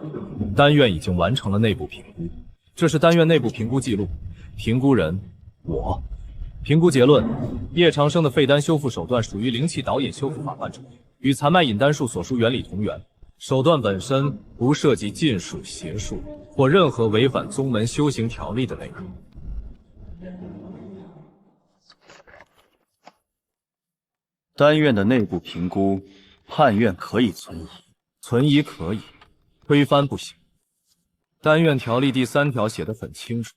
丹院已经完成了内部评估，这是丹院内部评估记录。评估人我。评估结论：叶长生的废丹修复手段属于灵气导引修复法范畴，与残脉引丹术所述原理同源。手段本身不涉及禁术、邪术或任何违反宗门修行条例的内容。丹院的内部评估，判院可以存疑。存疑可以，推翻不行。丹院条例第3条写得很清楚，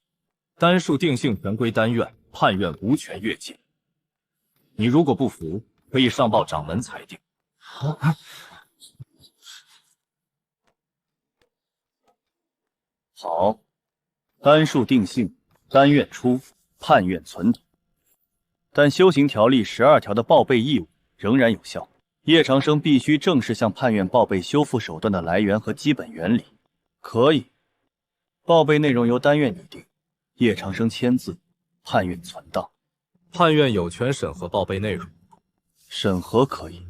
丹术定性权归丹院，判院无权越界。你如果不服，可以上报掌门裁定。好，丹术定性，丹院出，判院存。但修行条例12条的报备义务仍然有效。叶长生必须正式向判院报备修复手段的来源和基本原理。可以，报备内容由丹院拟定，叶长生签字，判院存档。判院有权审核报备内容。审核可以，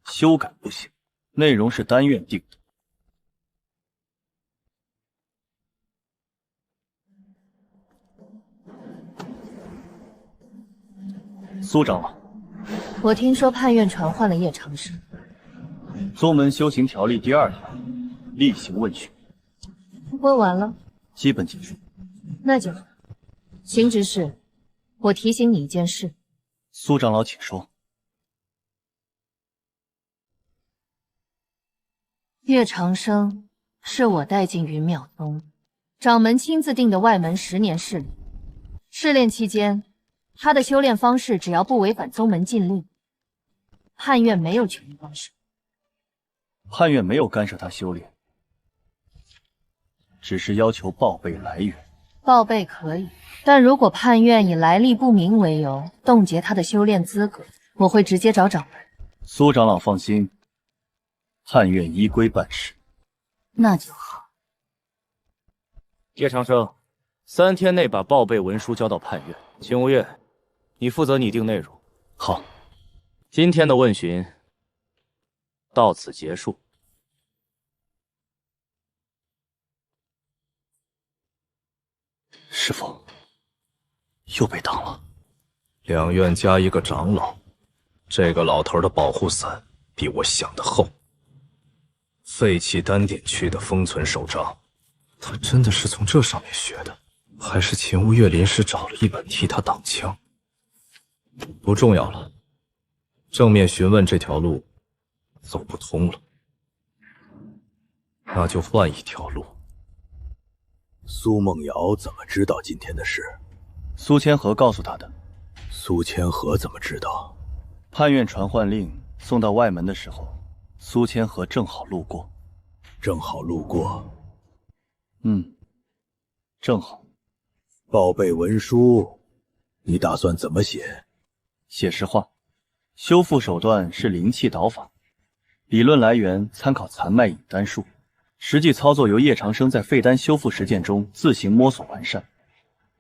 修改不行。内容是丹院定的。苏长老，我听说判院传唤了叶长生。宗门修行条例第2条，例行问询。问完了，基本结束。那就好。邢执事，我提醒你一件事。苏长老，请说。叶长生是我带进云淼宗，掌门亲自定的外门10年试炼。试炼期间，他的修炼方式只要不违反宗门禁令，判院没有权利干涉。判院没有干涉他修炼，只是要求报备来源。报备可以，但如果判院以来历不明为由冻结他的修炼资格，我会直接找掌门。苏长老放心，判院依规办事。那就好。叶长生，3天内把报备文书交到判院。秦无月，你负责拟定内容。好，今天的问询到此结束。师父，又被挡了。2院加1个长老，这个老头的保护伞比我想的厚。废弃丹点区的封存手章，他真的是从这上面学的，还是秦无月临时找了一本替他挡枪？不重要了，正面询问这条路走不通了，那就换一条路。苏梦瑶怎么知道今天的事？苏千和告诉他的。苏千和怎么知道？判院传唤令送到外门的时候，苏千和正好路过。正好路过。正好。报备文书，你打算怎么写？写实话，修复手段是灵气导法，理论来源参考残脉引丹术，实际操作由叶长生在废丹修复实践中自行摸索完善。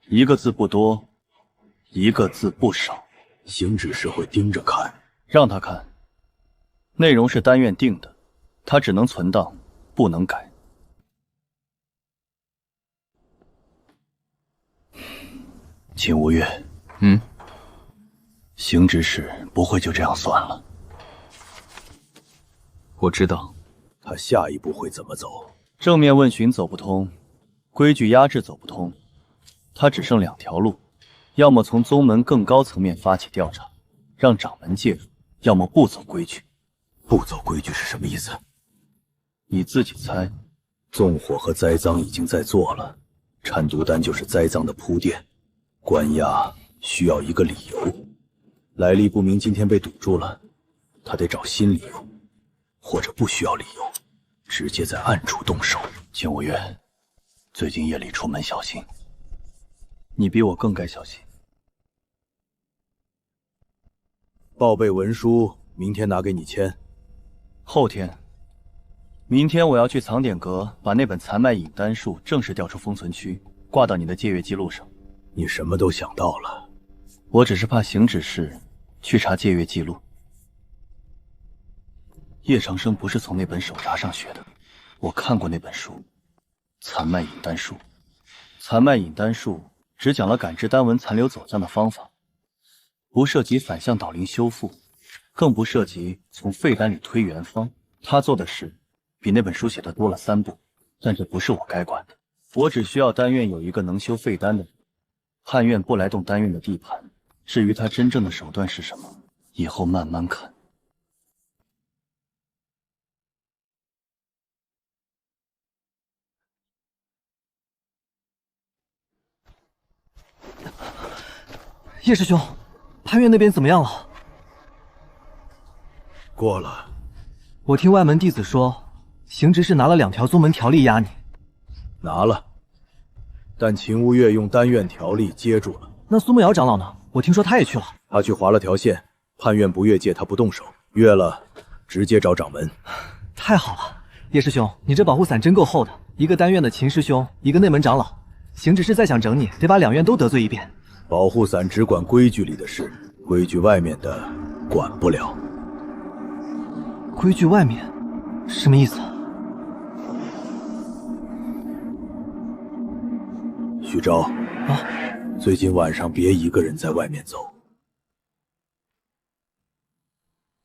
1个字不多，1个字不少。邢执事会盯着看，让他看。内容是丹院定的，他只能存档，不能改。秦无月，邢执事不会就这样算了。我知道。他下一步会怎么走？正面问询走不通，规矩压制走不通，他只剩2条路，要么从宗门更高层面发起调查，让掌门介入，要么不走规矩。不走规矩是什么意思？你自己猜。纵火和栽赃已经在做了，产毒丹就是栽赃的铺垫，关押需要一个理由。来历不明今天被堵住了，他得找新理由，或者不需要理由，直接在暗处动手。秦无月，最近夜里出门小心。你比我更该小心。报备文书明天拿给你签。后天。明天我要去藏典阁把那本残脉引丹术正式调出封存区，挂到你的借阅记录上。你什么都想到了。我只是怕邢执事去查借阅记录。叶长生不是从那本手札上学的，我看过那本书《残脉引丹术》。残脉引丹术只讲了感知丹纹残留走向的方法，不涉及反向导灵修复，更不涉及从废丹里推元方。他做的事比那本书写的多了3步，但这不是我该管的。我只需要丹院有一个能修废丹的人，判院不来动丹院的地盘。至于他真正的手段是什么，以后慢慢看。叶师兄，潘院那边怎么样了？过了。我听外门弟子说，邢执事拿了2条宗门条例压你。拿了，但秦无月用丹院条例接住了。那苏慕瑶长老呢？我听说他也去了。他去划了条线，判院不越界，他不动手；越了，直接找掌门。太好了，叶师兄，你这保护伞真够厚的。一个丹院的秦师兄，一个内门长老，邢执事再想整你，得把两院都得罪一遍。保护伞只管规矩里的事，规矩外面的管不了。规矩外面，什么意思？徐昭啊，最近晚上别一个人在外面走。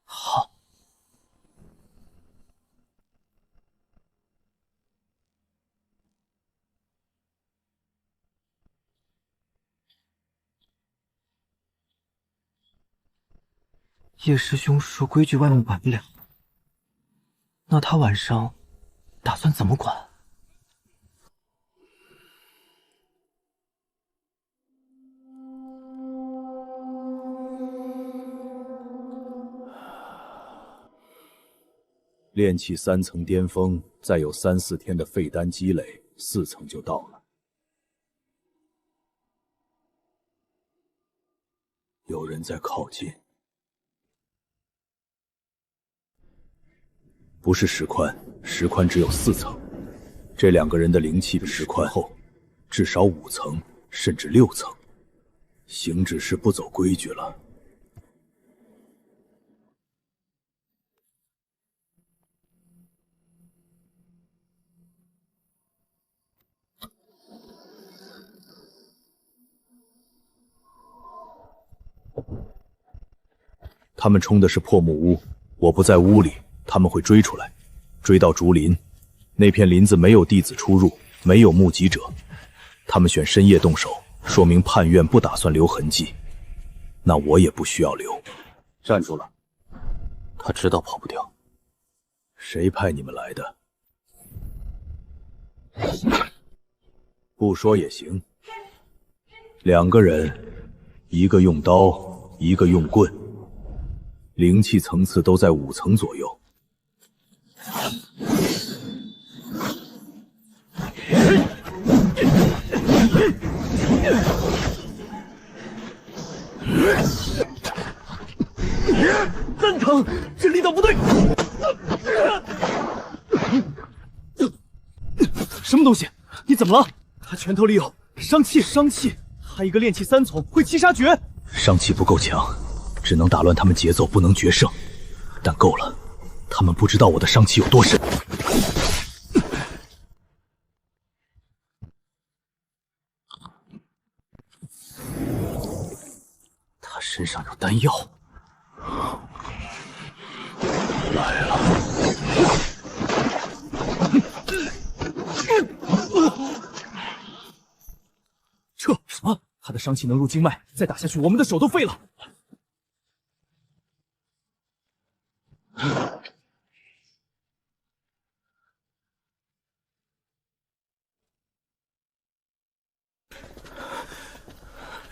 好。叶师兄说规矩外面管不了，那他晚上打算怎么管？炼气3层巅峰，再有3、4天的废丹积累，4层就到了。有人在靠近，不是石宽，石宽只有4层，这2个人的灵气比石宽厚，至少5层，甚至6层。邢执事不走规矩了。他们冲的是破木屋，我不在屋里，他们会追出来，追到竹林。那片林子没有弟子出入，没有目击者，他们选深夜动手，说明判院不打算留痕迹。那我也不需要留。站住了，他知道跑不掉。谁派你们来的？不说也行。2个人，一个用刀，一个用棍。灵气层次都在5层左右。蛋疼，这力道不对。什么东西？你怎么了？他拳头里有伤气，伤气，还一个炼气3重，会七杀诀。伤气不够强。只能打乱他们节奏，不能决胜。但够了，他们不知道我的伤气有多深。他身上有丹药。来了。撤！什么？他的伤气能入经脉，再打下去，我们的手都废了。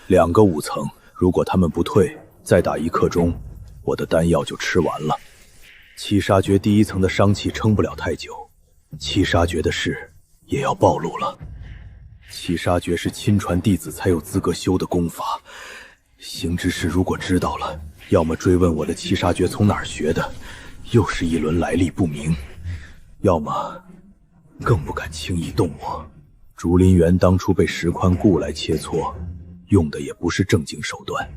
2个5层，如果他们不退，再打1刻钟，我的丹药就吃完了。七杀诀第1层的伤气撑不了太久，七杀诀的事也要暴露了。七杀诀是亲传弟子才有资格修的功法，邢执事如果知道了，要么追问我的七杀诀从哪儿学的，又是一轮来历不明，要么更不敢轻易动我。竹林园当初被石宽雇来切磋，用的也不是正经手段。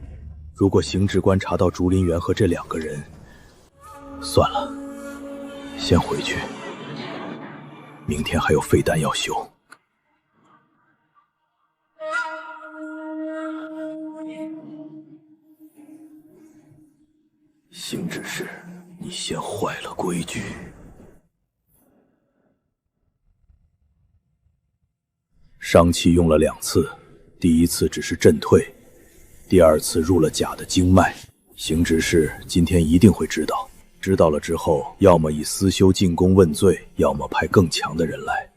如果邢执官查到竹林园和这2个人，算了，先回去。明天还有废丹要修。邢执事，你先坏了规矩。伤气用了2次，第1次只是震退，第2次入了假的经脉。邢执事今天一定会知道，知道了之后，要么以私修进宫问罪，要么派更强的人来。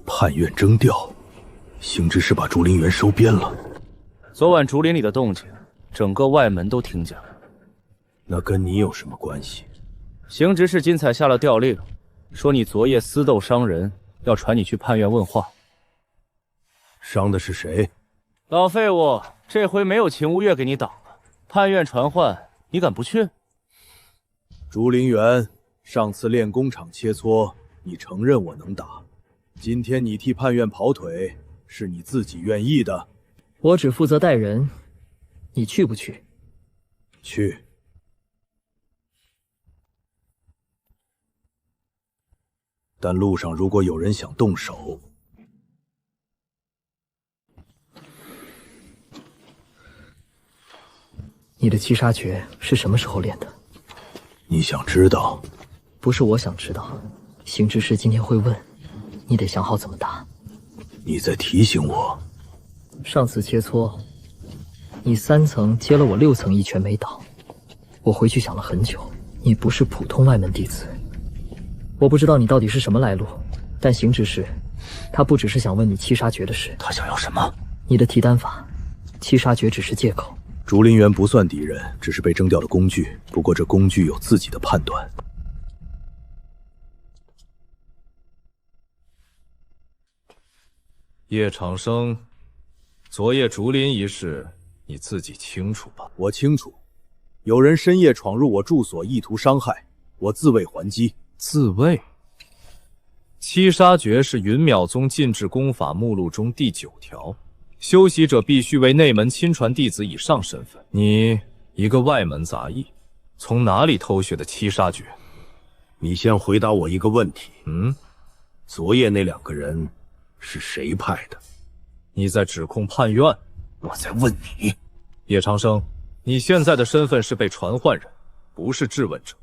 判院征调，邢执事把竹林园收编了。昨晚竹林里的动静，整个外门都听见了。那跟你有什么关系？邢执事今才下了调令，说你昨夜私斗伤人，要传你去判院问话。伤的是谁？老废物，这回没有秦无月给你挡了，判院传唤，你敢不去？竹林园，上次练功场切磋，你承认我能打。今天你替判院跑腿，是你自己愿意的。我只负责带人，你去不去？去。但路上如果有人想动手，你的七杀诀是什么时候练的？你想知道？不是我想知道，邢执事今天会问，你得想好怎么答。你在提醒我。上次切磋，你3层接了我6层一拳没倒，我回去想了很久，你不是普通外门弟子。我不知道你到底是什么来路，但邢执事，他不只是想问你七杀诀的事。他想要什么？你的提丹法，七杀诀只是借口。竹林园不算敌人，只是被征调的工具。不过这工具有自己的判断。叶长生，昨夜竹林一事，你自己清楚吧？我清楚，有人深夜闯入我住所，意图伤害我，自卫还击。自卫？七杀诀是云淼宗禁制功法目录中第9条，修习者必须为内门亲传弟子以上身份。你一个外门杂役，从哪里偷学的七杀诀？你先回答我一个问题。昨夜那2个人是谁派的？你在指控判院？我在问你。叶长生，你现在的身份是被传唤人，不是质问者。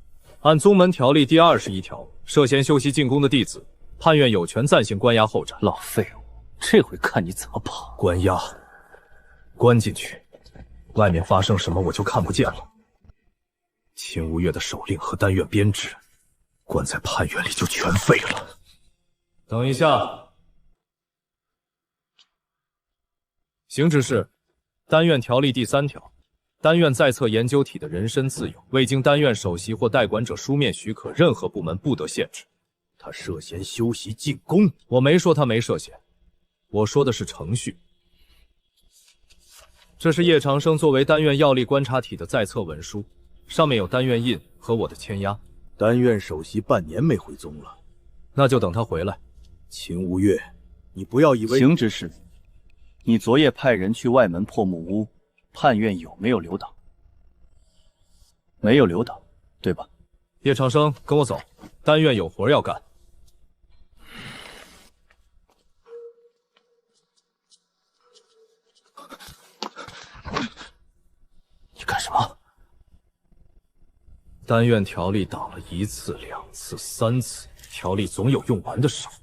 按宗门条例第21条，涉嫌修习禁功的弟子，判院有权暂行关押候斩。老废物，这回看你怎么跑！关押，关进去，外面发生什么我就看不见了。秦无月的手令和丹院编制，关在判院里就全废了。等一下，邢执事，丹院条例第3条。丹院在册研究体的人身自由，未经丹院首席或代管者书面许可，任何部门不得限制。他涉嫌修习禁功，我没说他没涉嫌，我说的是程序。这是叶长生作为丹院药力观察体的在册文书，上面有丹院印和我的签押。丹院首席半年没回宗了，那就等他回来。秦无月，你不要以为……邢执事，你昨夜派人去外门破木屋。判院有没有留党？没有留党，对吧？叶长生，跟我走，丹院有活要干。你干什么？丹院条例打了1次、2次、3次，条例总有用完的时候。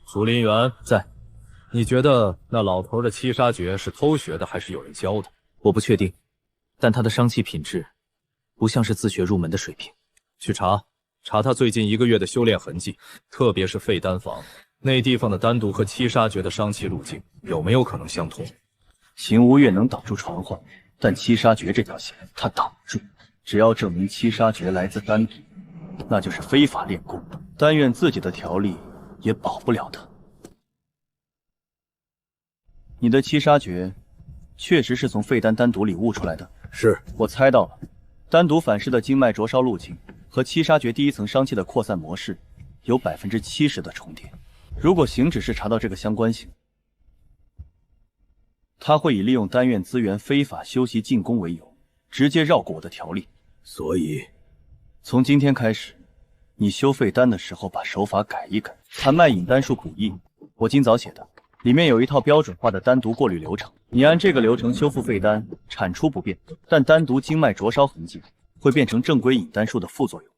竹林园在。你觉得那老头的七杀诀是偷学的，还是有人教的？我不确定，但他的伤气品质不像是自学入门的水平。去查他最近1个月的修炼痕迹，特别是废丹房那地方的丹毒和七杀诀的伤气路径有没有可能相同？秦无月能挡住传唤，但七杀诀这条线他挡不住。只要证明七杀诀来自丹毒，那就是非法练功。丹院自己的条例也保不了他。你的七杀诀确实是从废丹丹毒里悟出来的。是，我猜到了，丹毒反噬的经脉灼烧路径和七杀诀第1层伤气的扩散模式有70%的重叠。如果邢执事查到这个相关性，他会以利用丹院资源非法修习禁功为由，直接绕过我的条例。所以，从今天开始，你修废丹的时候把手法改一改。谭麦引丹术古义，我今早写的。里面有一套标准化的丹毒过滤流程，你按这个流程修复废丹，产出不变，但丹毒经脉灼烧痕迹会变成正规引丹术的副作用。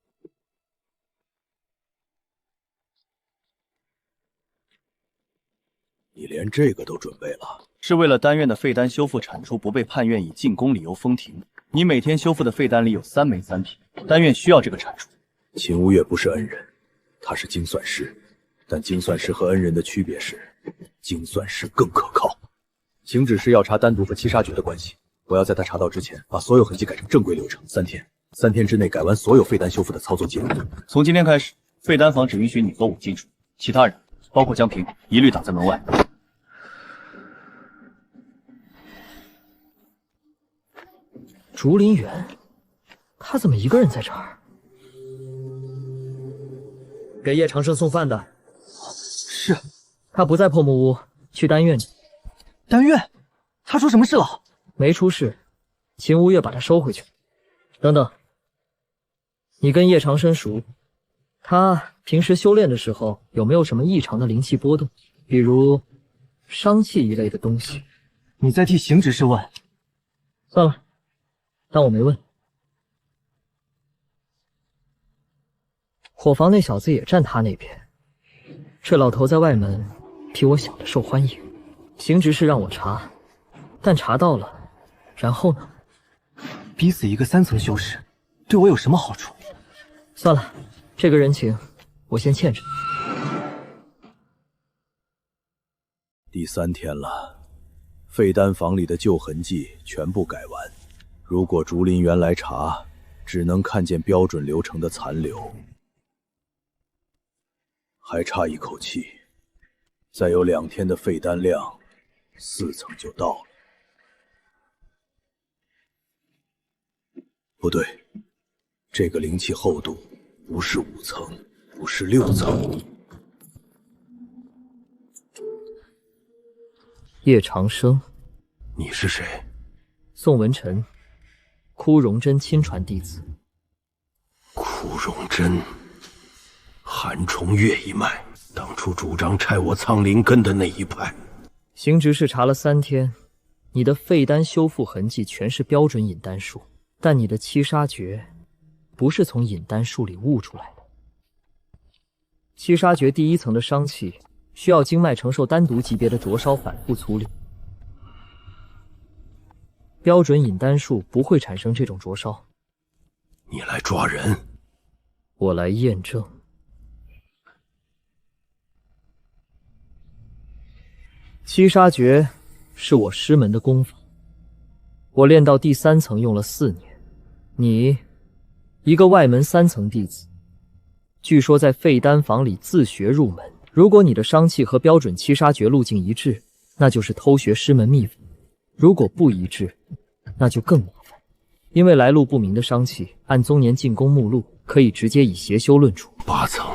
你连这个都准备了？是为了丹院的废丹修复产出不被判院以禁功理由封停。你每天修复的废丹里有3枚3品，丹院需要这个产出。秦无月不是恩人，他是精算师，但精算师和恩人的区别是，精算师更可靠。请指示要查单独和七杀诀的关系。我要在他查到之前，把所有痕迹改成正规流程，3天。3天之内改完所有废丹修复的操作记录。从今天开始，废丹房只允许你和我进出，其他人，包括江平，一律挡在门外。竹林园，他怎么一个人在这儿？给叶长生送饭的。是。他不在破木屋，去丹院里。丹院？他出什么事了？没出事，秦无月把他收回去。等等，你跟叶长生熟？他平时修炼的时候有没有什么异常的灵气波动，比如伤气一类的东西？你在替邢执事问？算了，当我没问。伙房那小子也站他那边，这老头在外门比我想的受欢迎。邢执事让我查，但查到了，然后呢？逼死一个3层修士，对我有什么好处？算了，这个人情我先欠着。第3天了，废丹房里的旧痕迹全部改完。如果竹林园来查，只能看见标准流程的残留。还差一口气，再有2天的废丹量，4层就到了。不对，这个灵气厚度不是5层，不是6层。叶长生，你是谁？宋文臣，枯荣真亲传弟子。枯荣真，韩重月一脉，当初主张拆我苍灵根的那一派。邢执事查了3天，你的废丹修复痕迹全是标准引丹术，但你的七杀诀不是从引丹术里悟出来的。七杀诀第1层的伤气需要经脉承受单独级别的灼烧反复粗粝，标准引丹术不会产生这种灼烧。你来抓人，我来验证。七杀诀是我师门的功法，我练到第3层用了4年。你，一个外门3层弟子，据说在废丹房里自学入门。如果你的伤气和标准七杀诀路径一致，那就是偷学师门秘法；如果不一致，那就更麻烦。因为来路不明的伤气，按宗年进攻目录，可以直接以邪修论处。8层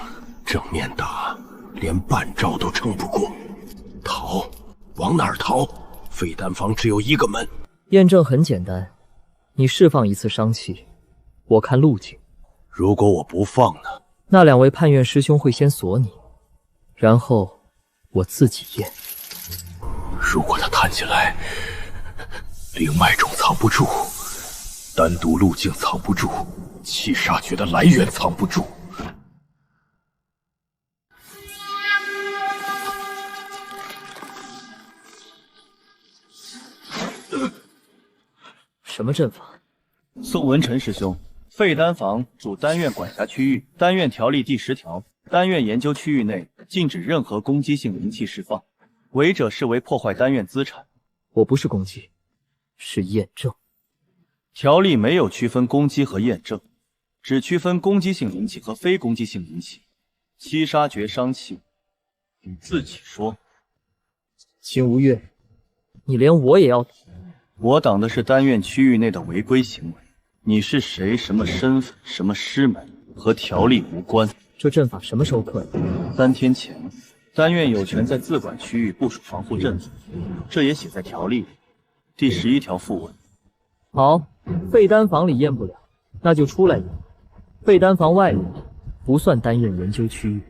正面打，连半招都撑不过。逃？往哪儿逃？废丹房只有1个门。验证很简单，你释放1次伤气，我看路径。如果我不放呢？那2位叛院师兄会先锁你，然后我自己验。如果他探进来，灵脉中藏不住，单独路径藏不住，七杀诀的来源藏不住。什么阵法？宋文臣师兄，废丹房主丹院管辖区域，丹院条例第10条，丹院研究区域内禁止任何攻击性灵气释放，违者视为破坏丹院资产。我不是攻击，是验证。条例没有区分攻击和验证，只区分攻击性灵气和非攻击性灵气。七杀诀伤气，你自己说。秦无月，你连我也要挡？我挡的是丹院区域内的违规行为。你是谁？什么身份？什么师门？和条例无关。这阵法什么时候可以？3天前，丹院有权在自管区域部署防护阵法，这也写在条例里，第11条附文。好，废丹房里验不了，那就出来验。废丹房外面不算丹院研究区域。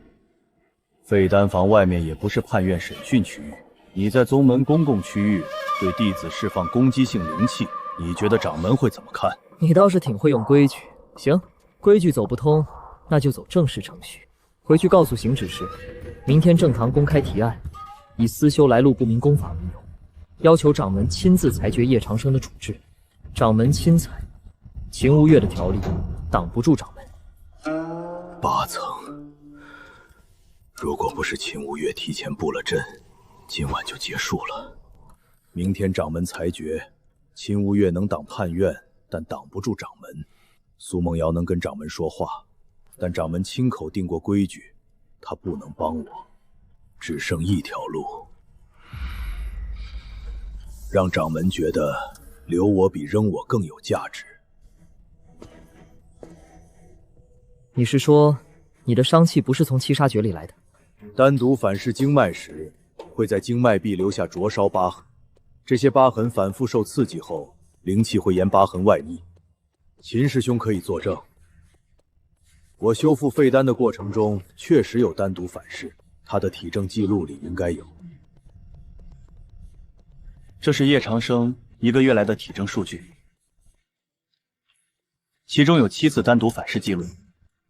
废丹房外面也不是叛院审讯区域。你在宗门公共区域对弟子释放攻击性灵气，你觉得掌门会怎么看？你倒是挺会用规矩。行，规矩走不通，那就走正式程序。回去告诉邢执事，明天正堂公开提案，以私修来路不明功法为由，要求掌门亲自裁决叶长生的处置。掌门亲裁，秦无月的条例挡不住掌门。8层，如果不是秦无月提前布了阵，今晚就结束了。明天掌门裁决，秦无月能挡叛院，但挡不住掌门。苏梦瑶能跟掌门说话，但掌门亲口定过规矩，他不能帮我，只剩一条路，让掌门觉得留我比扔我更有价值。你是说，你的伤气不是从七杀诀里来的？单独反噬经脉时，会在经脉壁留下灼烧疤痕，这些疤痕反复受刺激后，灵气会沿疤痕外溢。秦师兄可以作证，我修复废丹的过程中确实有单独反噬，他的体证记录里应该有。这是叶长生1个月来的体证数据，其中有7次单独反噬记录，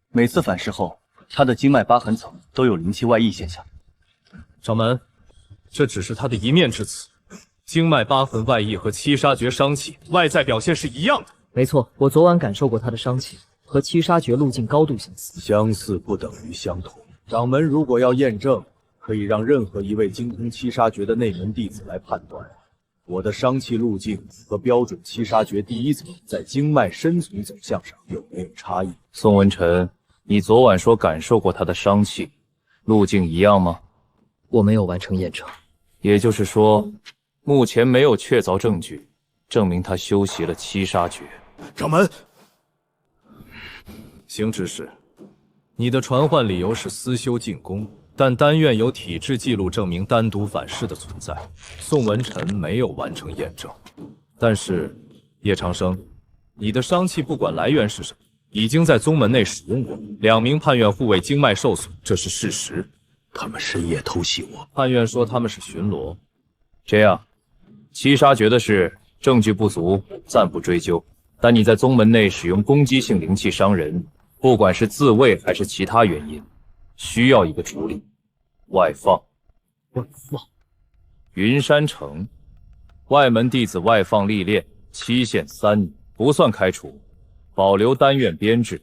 每次反噬后，他的经脉疤痕层都有灵气外溢现象。掌门，这只是他的一面之词，经脉疤痕外溢和七杀诀伤气外在表现是一样的。没错，我昨晚感受过他的伤气，和七杀诀路径高度相似。相似不等于相同。掌门如果要验证，可以让任何一位精通七杀诀的内门弟子来判断，我的伤气路径和标准七杀诀第一层在经脉深层走向上有没有差异？宋文辰，你昨晚说感受过他的伤气，路径一样吗？我没有完成验证。也就是说，目前没有确凿证据证明他修习了七杀诀。掌门，邢执事，你的传唤理由是私修进攻，但丹院有体质记录证明单独反噬的存在。宋文辰没有完成验证，但是叶长生，你的伤气不管来源是什么，已经在宗门内使用过，2名叛院护卫经脉受损，这是事实。他们深夜偷袭我，叛院说他们是巡逻。这样，七杀诀的事证据不足，暂不追究。但你在宗门内使用攻击性灵气伤人，不管是自卫还是其他原因，需要一个处理。外放。外放。云山城，外门弟子外放历练，期限3年，不算开除，保留丹院编制，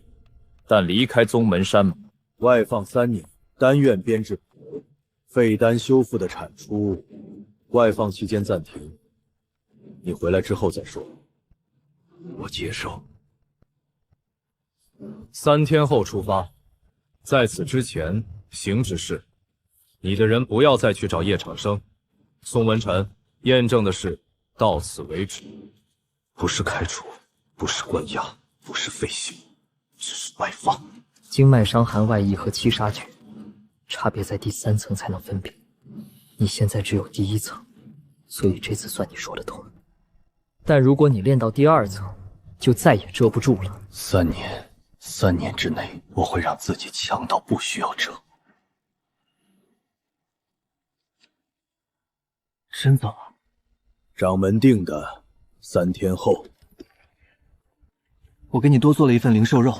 但离开宗门山门。外放3年，丹院编制，废丹修复的产出，外放期间暂停，你回来之后再说。我接受。3天后出发，在此之前，邢执事，你的人不要再去找叶长生。宋文辰，验证的事到此为止。不是开除，不是关押，不是废刑，只是外放。经脉伤寒外溢和七杀诀，差别在第3层才能分辨。你现在只有第1层，所以这次算你说得通。但如果你练到第2层，就再也遮不住了。3年之内，我会让自己强到不需要遮。真早啊！掌门定的3天后。我给你多做了一份灵兽肉，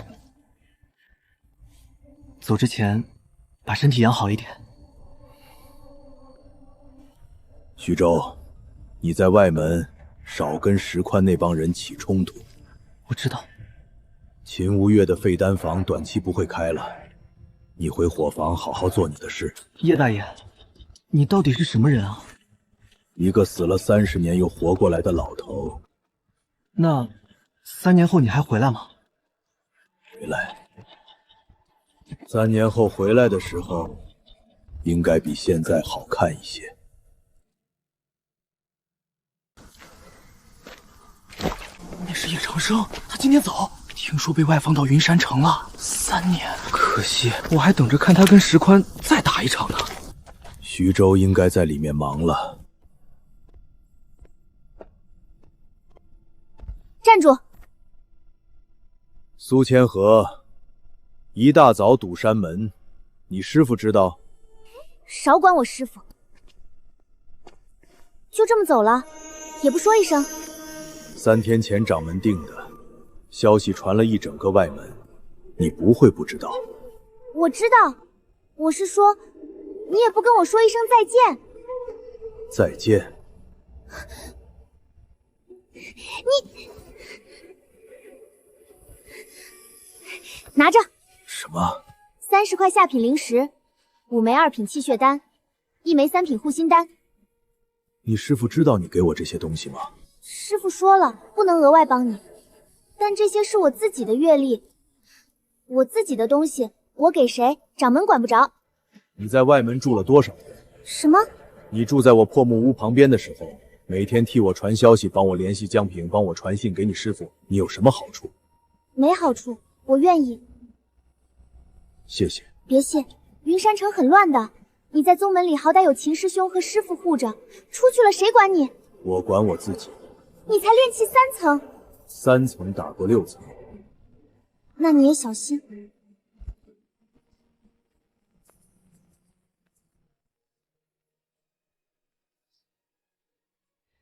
走之前把身体养好一点。徐州，你在外门少跟石宽那帮人起冲突。我知道。秦无月的废丹房短期不会开了，你回伙房好好做你的事。叶大爷，你到底是什么人啊？一个死了30年又活过来的老头。那3年后你还回来吗？回来。3年后回来的时候，应该比现在好看一些。那是叶长生，他今天走，听说被外放到云山城了。3年，可惜我还等着看他跟石宽再打一场呢。徐州应该在里面忙了。站住！苏千和，一大早堵山门，你师父知道？少管我师父！就这么走了，也不说一声。3天前掌门定的，消息传了一整个外门，你不会不知道。我知道，我是说，你也不跟我说一声再见。再见。你拿着。什么？30块下品灵石，5枚2品气血丹，1枚3品护心丹。你师傅知道你给我这些东西吗？师傅说了，不能额外帮你，但这些是我自己的阅历，我自己的东西，我给谁，掌门管不着。你在外门住了多少年？什么？你住在我破木屋旁边的时候，每天替我传消息，帮我联系江平，帮我传信给你师傅，你有什么好处？没好处，我愿意。谢谢。别谢，云山城很乱的，你在宗门里好歹有秦师兄和师傅护着，出去了谁管你？我管我自己。你才炼气3层，3层打过6层，那你也小心。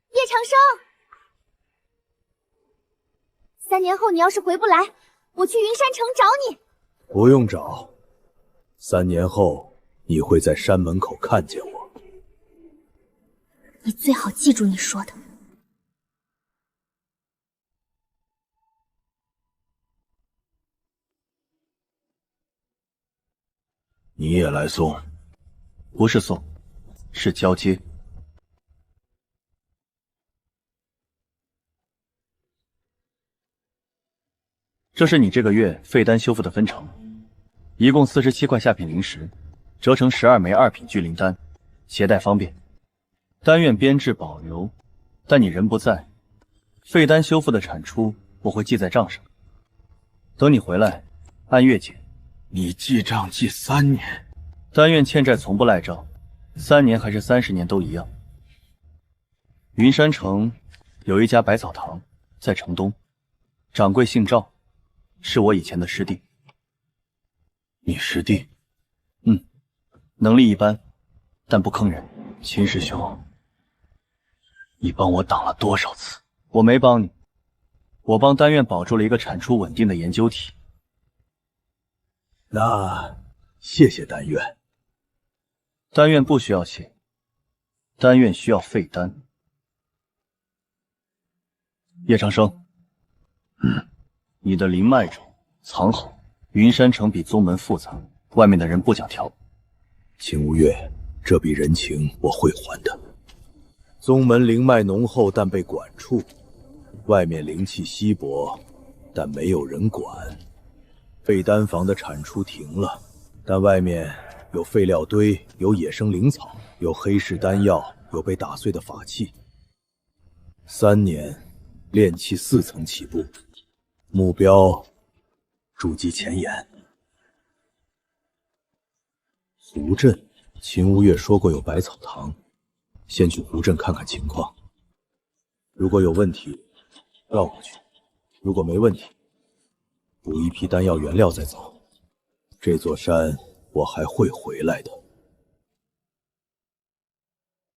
叶长生，3年后你要是回不来，我去云山城找你。不用找，3年后你会在山门口看见我。你最好记住你说的。你也来送？不是送，是交接。这是你这个月废丹修复的分成，一共47块下品灵石，折成12枚2品聚灵丹，携带方便。丹院编制保留，但你人不在，废丹修复的产出我会记在账上，等你回来按月结。你记账记3年，丹院欠债从不赖账，3年还是30年都一样。云山城有一家百草堂，在城东，掌柜姓赵，是我以前的师弟。你师弟？能力一般，但不坑人。秦师兄，你帮我挡了多少次？我没帮你，我帮丹院保住了一个产出稳定的研究体。那谢谢丹院。丹院不需要谢，丹院需要废丹。叶长生，你的灵脉中藏好。云山城比宗门复杂，外面的人不讲条。秦无月，这笔人情我会还的。宗门灵脉浓厚，但被管束；外面灵气稀薄，但没有人管。废丹房的产出停了，但外面有废料堆，有野生灵草，有黑市丹药，有被打碎的法器。3年，炼气4层起步，目标筑基前沿。湖镇，秦无月说过有百草堂，先去湖镇看看情况。如果有问题，绕过去；如果没问题，补一批丹药原料再走。这座山我还会回来的。